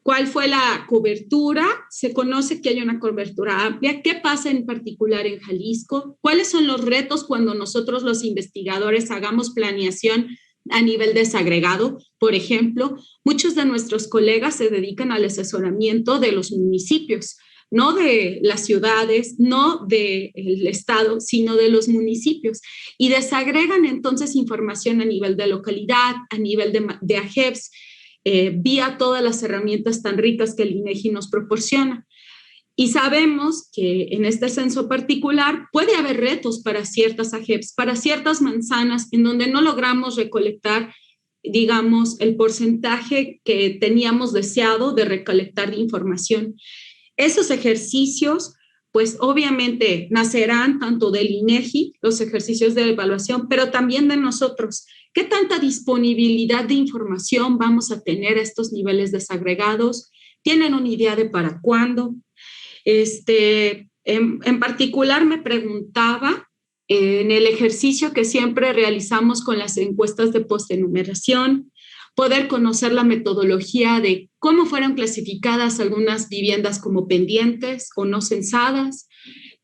¿Cuál fue la cobertura? Se conoce que hay una cobertura amplia. ¿Qué pasa en particular en Jalisco? ¿Cuáles son los retos cuando nosotros los investigadores hagamos planeación a nivel desagregado? Por ejemplo, muchos de nuestros colegas se dedican al asesoramiento de los municipios, no de las ciudades, no del estado, sino de los municipios, y desagregan entonces información a nivel de localidad, a nivel de AGEPS, vía todas las herramientas tan ricas que el INEGI nos proporciona. Y sabemos que en este censo particular puede haber retos para ciertas AGEPS, para ciertas manzanas en donde no logramos recolectar, digamos, el porcentaje que teníamos deseado de recolectar de información. Esos ejercicios, pues obviamente nacerán tanto del INEGI, los ejercicios de evaluación, pero también de nosotros. ¿Qué tanta disponibilidad de información vamos a tener a estos niveles desagregados? ¿Tienen una idea de para cuándo? En particular me preguntaba en el ejercicio que siempre realizamos con las encuestas de postenumeración, poder conocer la metodología de cómo fueron clasificadas algunas viviendas como pendientes o no censadas,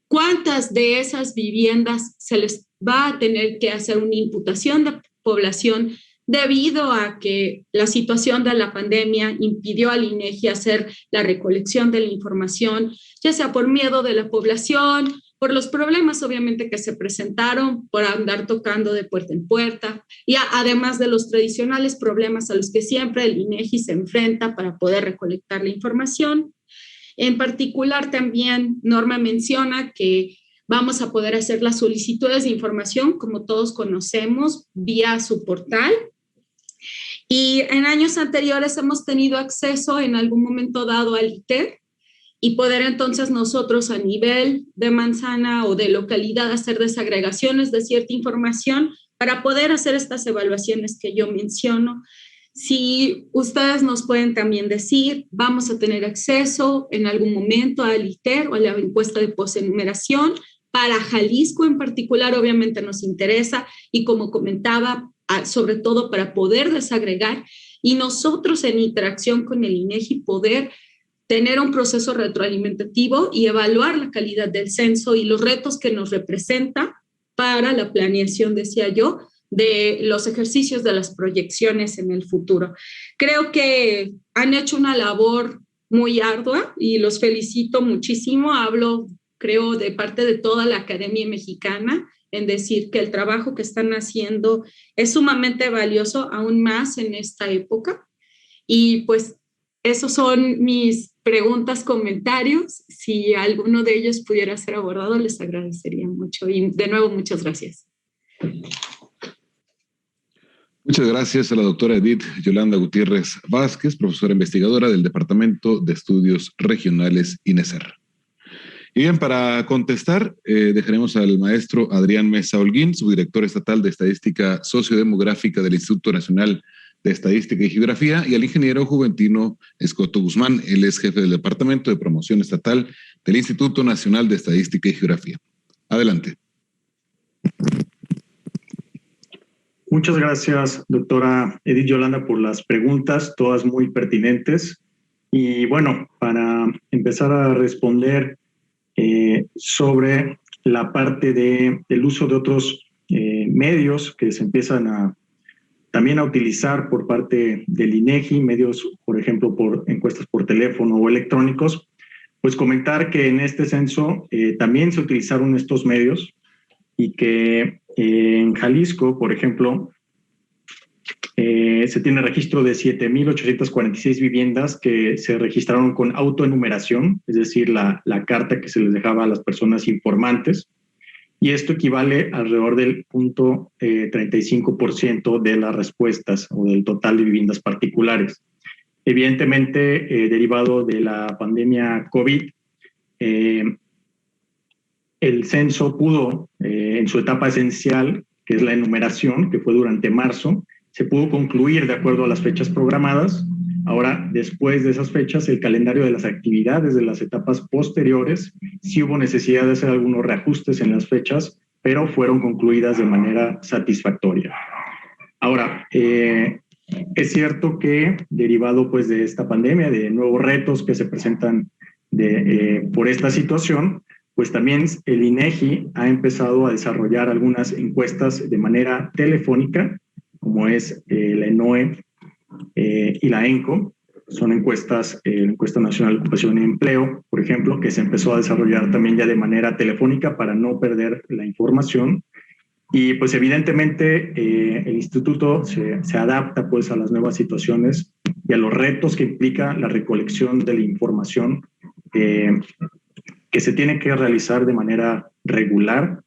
cuántas de esas viviendas se les va a tener que hacer una imputación de población debido a que la situación de la pandemia impidió al INEGI hacer la recolección de la información, ya sea por miedo de la población, por los problemas obviamente que se presentaron, por andar tocando de puerta en puerta, y además de los tradicionales problemas a los que siempre el INEGI se enfrenta para poder recolectar la información. En particular, también Norma menciona que vamos a poder hacer las solicitudes de información, como todos conocemos, vía su portal. Y en años anteriores hemos tenido acceso en algún momento dado al ITER y poder entonces nosotros a nivel de manzana o de localidad hacer desagregaciones de cierta información para poder hacer estas evaluaciones que yo menciono. Si ustedes nos pueden también decir, vamos a tener acceso en algún momento al ITER o a la encuesta de postenumeración. Para Jalisco en particular, obviamente nos interesa y como comentaba, sobre todo para poder desagregar y nosotros en interacción con el INEGI poder tener un proceso retroalimentativo y evaluar la calidad del censo y los retos que nos representa para la planeación, decía yo, de los ejercicios de las proyecciones en el futuro. Creo que han hecho una labor muy ardua y los felicito muchísimo. Hablo, creo, de parte de toda la Academia Mexicana en decir que el trabajo que están haciendo es sumamente valioso, aún más en esta época. Y pues esos son mis preguntas, comentarios. Si alguno de ellos pudiera ser abordado, les agradecería mucho. Y de nuevo, muchas gracias. Muchas gracias a la doctora Edith Yolanda Gutiérrez Vázquez, profesora investigadora del Departamento de Estudios Regionales INESER. Y bien, para contestar, dejaremos al maestro Adrián Mesa Holguín, subdirector estatal de Estadística Sociodemográfica del Instituto Nacional de Estadística y Geografía, y al ingeniero Juventino Escoto Guzmán. Él es jefe del Departamento de Promoción Estatal del Instituto Nacional de Estadística y Geografía. Adelante. Muchas gracias, doctora Edith Yolanda, por las preguntas, todas muy pertinentes. Y bueno, para empezar a responder sobre la parte del uso de otros medios que se empiezan también a utilizar por parte del INEGI, medios, por ejemplo, por encuestas por teléfono o electrónicos, pues comentar que en este censo también se utilizaron estos medios y que en Jalisco, por ejemplo, se tiene registro de 7,846 viviendas que se registraron con autoenumeración, es decir, la carta que se les dejaba a las personas informantes, y esto equivale alrededor del 0.35% de las respuestas o del total de viviendas particulares. Evidentemente, derivado de la pandemia COVID, el censo pudo, en su etapa esencial, que es la enumeración, que fue durante marzo, se pudo concluir de acuerdo a las fechas programadas. Ahora, después de esas fechas, el calendario de las actividades de las etapas posteriores, sí hubo necesidad de hacer algunos reajustes en las fechas, pero fueron concluidas de manera satisfactoria. Ahora, es cierto que derivado pues, de esta pandemia, de nuevos retos que se presentan por esta situación, pues también el INEGI ha empezado a desarrollar algunas encuestas de manera telefónica, como es la ENOE y la ENCO. Son encuestas, la Encuesta Nacional de Ocupación y Empleo, por ejemplo, que se empezó a desarrollar también ya de manera telefónica para no perder la información. Y pues evidentemente el instituto se adapta pues a las nuevas situaciones y a los retos que implica la recolección de la información que se tiene que realizar de manera regular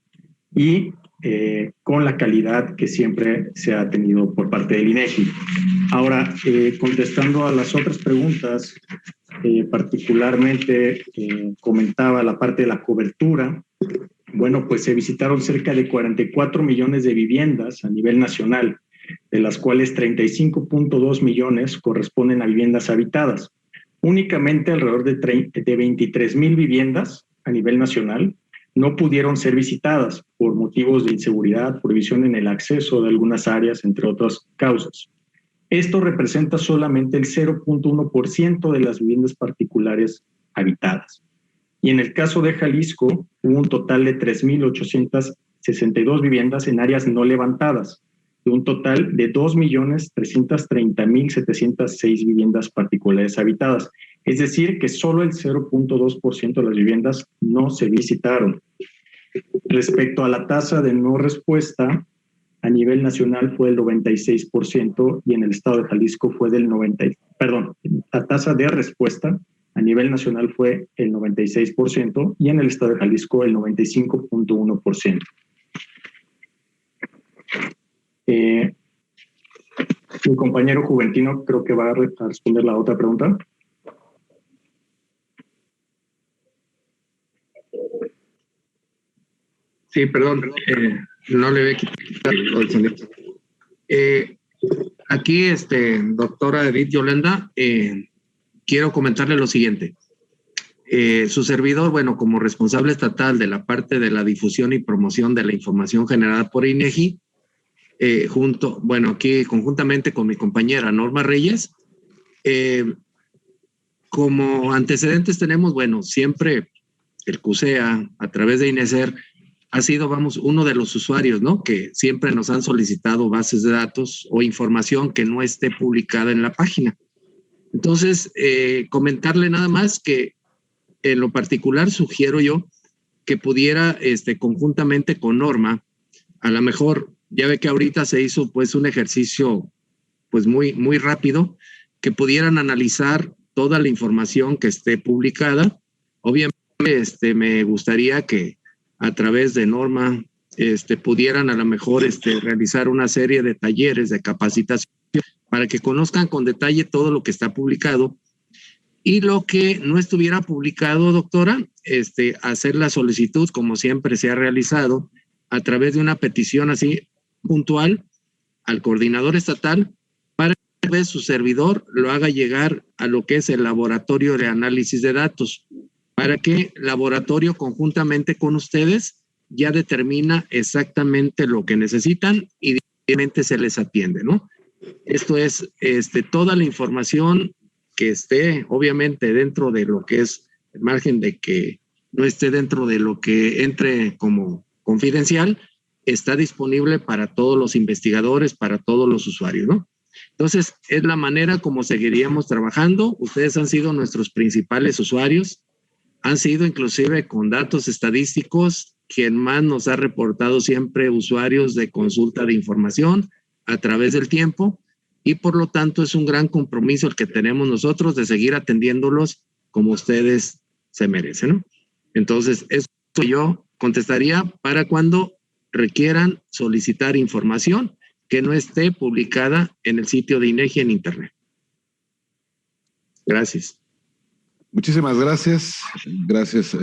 y con la calidad que siempre se ha tenido por parte del INEGI. Ahora, contestando a las otras preguntas, particularmente comentaba la parte de la cobertura. Bueno, pues se visitaron cerca de 44 millones de viviendas a nivel nacional, de las cuales 35.2 millones corresponden a viviendas habitadas. Únicamente alrededor de 23,000 viviendas a nivel nacional no pudieron ser visitadas por motivos de inseguridad, prohibición en el acceso de algunas áreas, entre otras causas. Esto representa solamente el 0.1% de las viviendas particulares habitadas. Y en el caso de Jalisco, hubo un total de 3,862 viviendas en áreas no levantadas. de un total de 2.330.706 viviendas particulares habitadas. Es decir, que solo el 0.2% de las viviendas no se visitaron. Respecto a la tasa de no respuesta, a nivel nacional fue el 96% y en el estado de Jalisco fue del 90%. La tasa de respuesta a nivel nacional fue el 96% y en el estado de Jalisco el 95.1%. Mi compañero Juventino creo que va a responder la otra pregunta. Sí, perdón, no le ve quitar el sonido. Aquí, doctora Edith Yolanda, quiero comentarle lo siguiente. Su servidor, bueno, como responsable estatal de la parte de la difusión y promoción de la información generada por INEGI, aquí conjuntamente con mi compañera Norma Reyes, como antecedentes tenemos, bueno, siempre el CUSEA, a través de INESER, ha sido, uno de los usuarios, ¿no? Que siempre nos han solicitado bases de datos o información que no esté publicada en la página. Entonces, comentarle nada más que en lo particular sugiero yo que pudiera, conjuntamente con Norma, a lo mejor, ya ve que ahorita se hizo pues un ejercicio pues muy, muy rápido, que pudieran analizar toda la información que esté publicada. Obviamente, me gustaría que a través de Norma pudieran a lo mejor realizar una serie de talleres de capacitación para que conozcan con detalle todo lo que está publicado y lo que no estuviera publicado, doctora, hacer la solicitud como siempre se ha realizado a través de una petición así puntual al coordinador estatal para que su servidor lo haga llegar a lo que es el laboratorio de análisis de datos, para que el laboratorio conjuntamente con ustedes ya determina exactamente lo que necesitan y directamente se les atiende, ¿no? Esto es toda la información que esté obviamente dentro de lo que es el margen de que no esté dentro de lo que entre como confidencial, está disponible para todos los investigadores, para todos los usuarios, ¿no? Entonces, es la manera como seguiríamos trabajando. Ustedes han sido nuestros principales usuarios, han sido inclusive con datos estadísticos quien más nos ha reportado siempre usuarios de consulta de información a través del tiempo y por lo tanto es un gran compromiso el que tenemos nosotros de seguir atendiéndolos como ustedes se merecen, ¿no? Entonces, eso yo contestaría para cuando requieran solicitar información que no esté publicada en el sitio de INEGI en Internet. Gracias. Muchísimas gracias. Gracias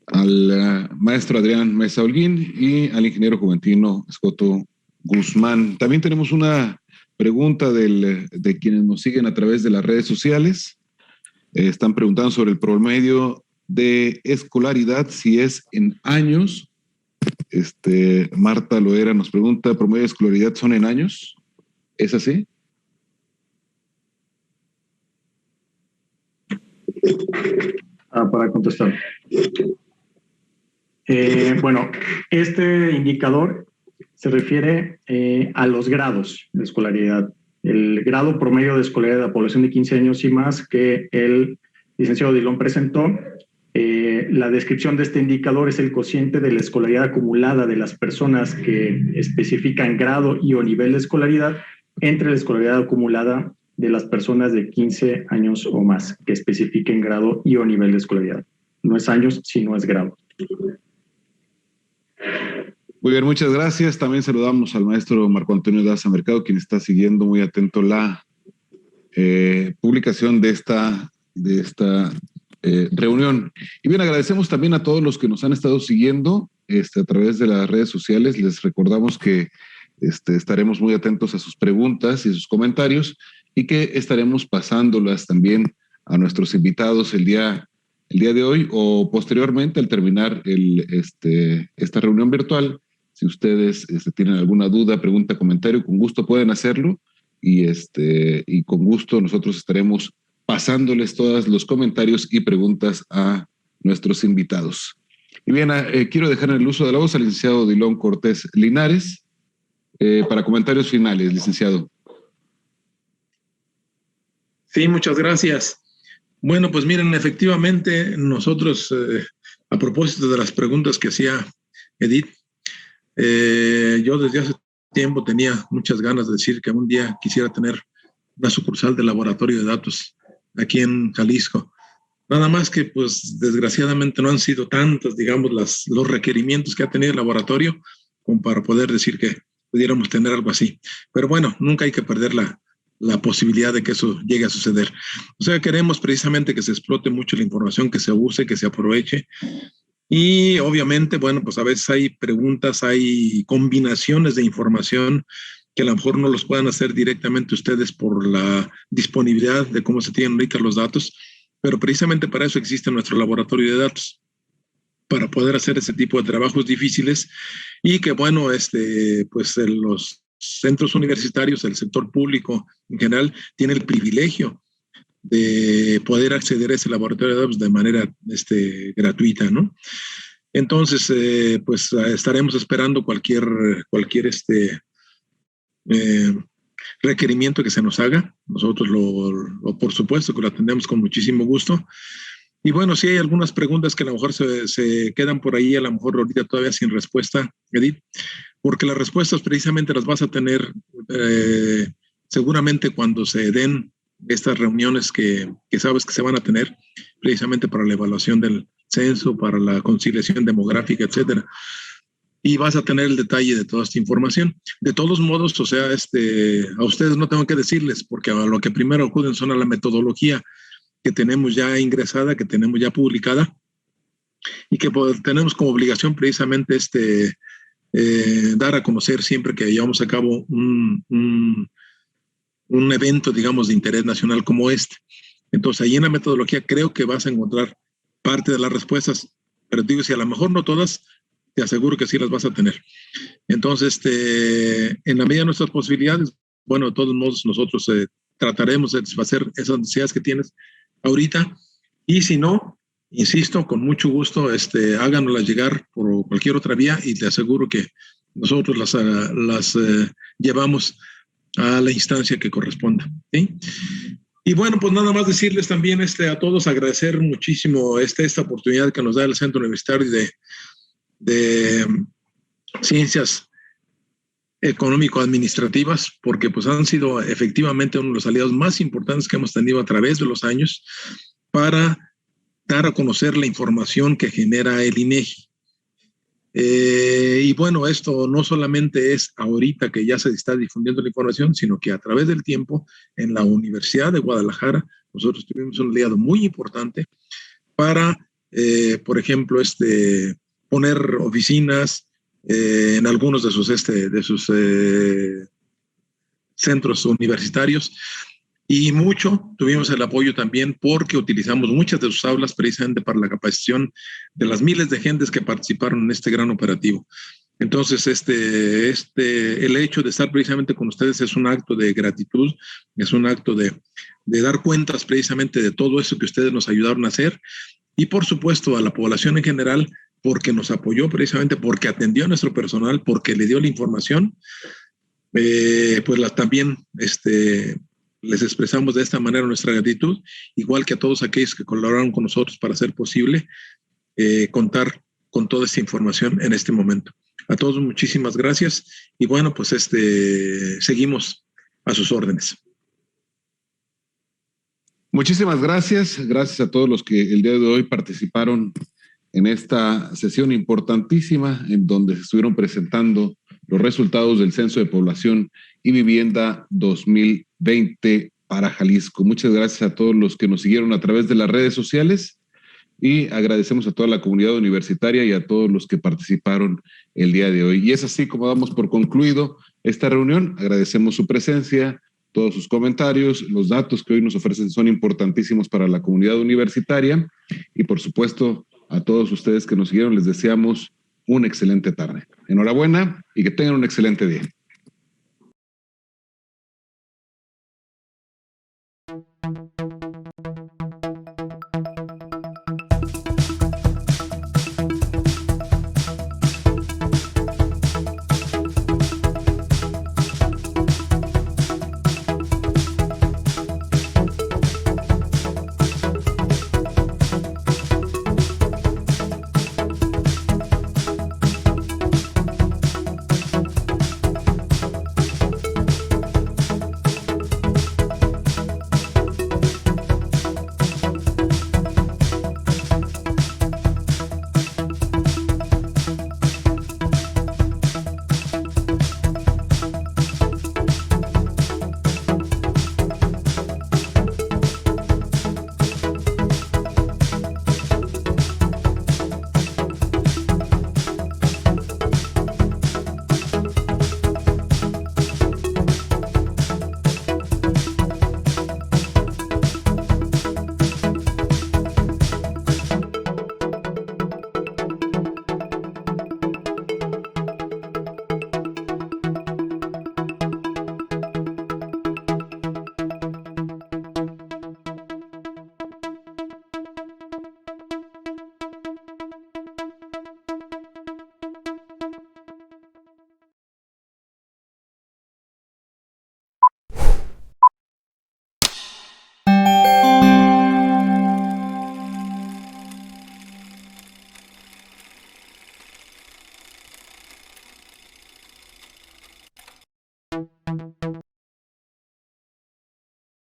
al maestro Adrián Mesa Holguín y al ingeniero Juventino Escoto Guzmán. También tenemos una pregunta de quienes nos siguen a través de las redes sociales. Están preguntando sobre el promedio de escolaridad, si es en años. Marta Loera nos pregunta, ¿promedio de escolaridad son en años? ¿Es así? Para contestar. Bueno, este indicador se refiere a los grados de escolaridad. El grado promedio de escolaridad de la población de 15 años y más que el licenciado Dillon presentó. La descripción de este indicador es el cociente de la escolaridad acumulada de las personas que especifican grado y o nivel de escolaridad entre la escolaridad acumulada de las personas de 15 años o más que especifiquen grado y o nivel de escolaridad. No es años, sino es grado. Muy bien, muchas gracias. También saludamos al maestro Marco Antonio Daza Mercado, quien está siguiendo muy atento la publicación de esta reunión. Y bien, agradecemos también a todos los que nos han estado siguiendo a través de las redes sociales. Les recordamos que estaremos muy atentos a sus preguntas y sus comentarios y que estaremos pasándolas también a nuestros invitados el día de hoy o posteriormente al terminar esta reunión virtual. Si ustedes tienen alguna duda, pregunta, comentario, con gusto pueden hacerlo y con gusto nosotros estaremos pasándoles todos los comentarios y preguntas a nuestros invitados. Y bien, quiero dejar en el uso de la voz al licenciado Dillon Cortés Linares, para comentarios finales, licenciado. Sí, muchas gracias. Bueno, pues miren, efectivamente nosotros, a propósito de las preguntas que hacía Edith, yo desde hace tiempo tenía muchas ganas de decir que un día quisiera tener una sucursal de laboratorio de datos aquí en Jalisco. Nada más que, pues, desgraciadamente no han sido tantos, digamos, los requerimientos que ha tenido el laboratorio como para poder decir que pudiéramos tener algo así. Pero bueno, nunca hay que perder la posibilidad de que eso llegue a suceder. O sea, queremos precisamente que se explote mucho la información, que se use, que se aproveche. Y obviamente, bueno, pues a veces hay preguntas, hay combinaciones de información que a lo mejor no los puedan hacer directamente ustedes por la disponibilidad de cómo se tienen ahorita los datos, pero precisamente para eso existe nuestro laboratorio de datos, para poder hacer ese tipo de trabajos difíciles y que, bueno, pues los centros universitarios, el sector público en general, tiene el privilegio de poder acceder a ese laboratorio de datos de manera gratuita, ¿no? Entonces, pues estaremos esperando cualquier requerimiento que se nos haga. Nosotros por supuesto que lo atendemos con muchísimo gusto. Y bueno, sí hay algunas preguntas que a lo mejor se quedan por ahí, a lo mejor ahorita todavía sin respuesta, Edith, porque las respuestas precisamente las vas a tener seguramente cuando se den estas reuniones que sabes que se van a tener precisamente para la evaluación del censo, para la conciliación demográfica, etcétera. Y vas a tener el detalle de toda esta información. De todos modos, o sea, a ustedes no tengo que decirles, porque a lo que primero acuden son a la metodología que tenemos ya ingresada, que tenemos ya publicada, y que tenemos como obligación precisamente dar a conocer siempre que llevamos a cabo un evento, digamos, de interés nacional como este. Entonces, ahí en la metodología creo que vas a encontrar parte de las respuestas, pero digo, si a lo mejor no todas, te aseguro que sí las vas a tener. Entonces, en la medida de nuestras posibilidades, bueno, de todos modos, nosotros trataremos de satisfacer esas necesidades que tienes ahorita, y si no, insisto, con mucho gusto, háganoslas llegar por cualquier otra vía y te aseguro que nosotros las llevamos a la instancia que corresponda, ¿sí? Y bueno, pues nada más decirles también a todos, agradecer muchísimo esta oportunidad que nos da el Centro Universitario de Ciencias Económico-Administrativas, porque pues han sido efectivamente uno de los aliados más importantes que hemos tenido a través de los años para dar a conocer la información que genera el INEGI. Y bueno, esto no solamente es ahorita que ya se está difundiendo la información, sino que a través del tiempo en la Universidad de Guadalajara nosotros tuvimos un aliado muy importante para, por ejemplo, poner oficinas en algunos de sus centros universitarios. Y tuvimos el apoyo también porque utilizamos muchas de sus aulas precisamente para la capacitación de las miles de gentes que participaron en este gran operativo. Entonces, el hecho de estar precisamente con ustedes es un acto de gratitud, es un acto de dar cuentas precisamente de todo eso que ustedes nos ayudaron a hacer, y por supuesto a la población en general, porque nos apoyó precisamente, porque atendió a nuestro personal, porque le dio la información, pues también les expresamos de esta manera nuestra gratitud, igual que a todos aquellos que colaboraron con nosotros para hacer posible contar con toda esta información en este momento. A todos muchísimas gracias y bueno, pues seguimos a sus órdenes. Muchísimas gracias. Gracias a todos los que el día de hoy participaron en esta sesión importantísima en donde se estuvieron presentando los resultados del Censo de Población y Vivienda 2020 para Jalisco. Muchas gracias a todos los que nos siguieron a través de las redes sociales y agradecemos a toda la comunidad universitaria y a todos los que participaron el día de hoy. Y es así como damos por concluido esta reunión. Agradecemos su presencia, todos sus comentarios, los datos que hoy nos ofrecen son importantísimos para la comunidad universitaria y por supuesto a todos ustedes que nos siguieron les deseamos una excelente tarde. Enhorabuena y que tengan un excelente día.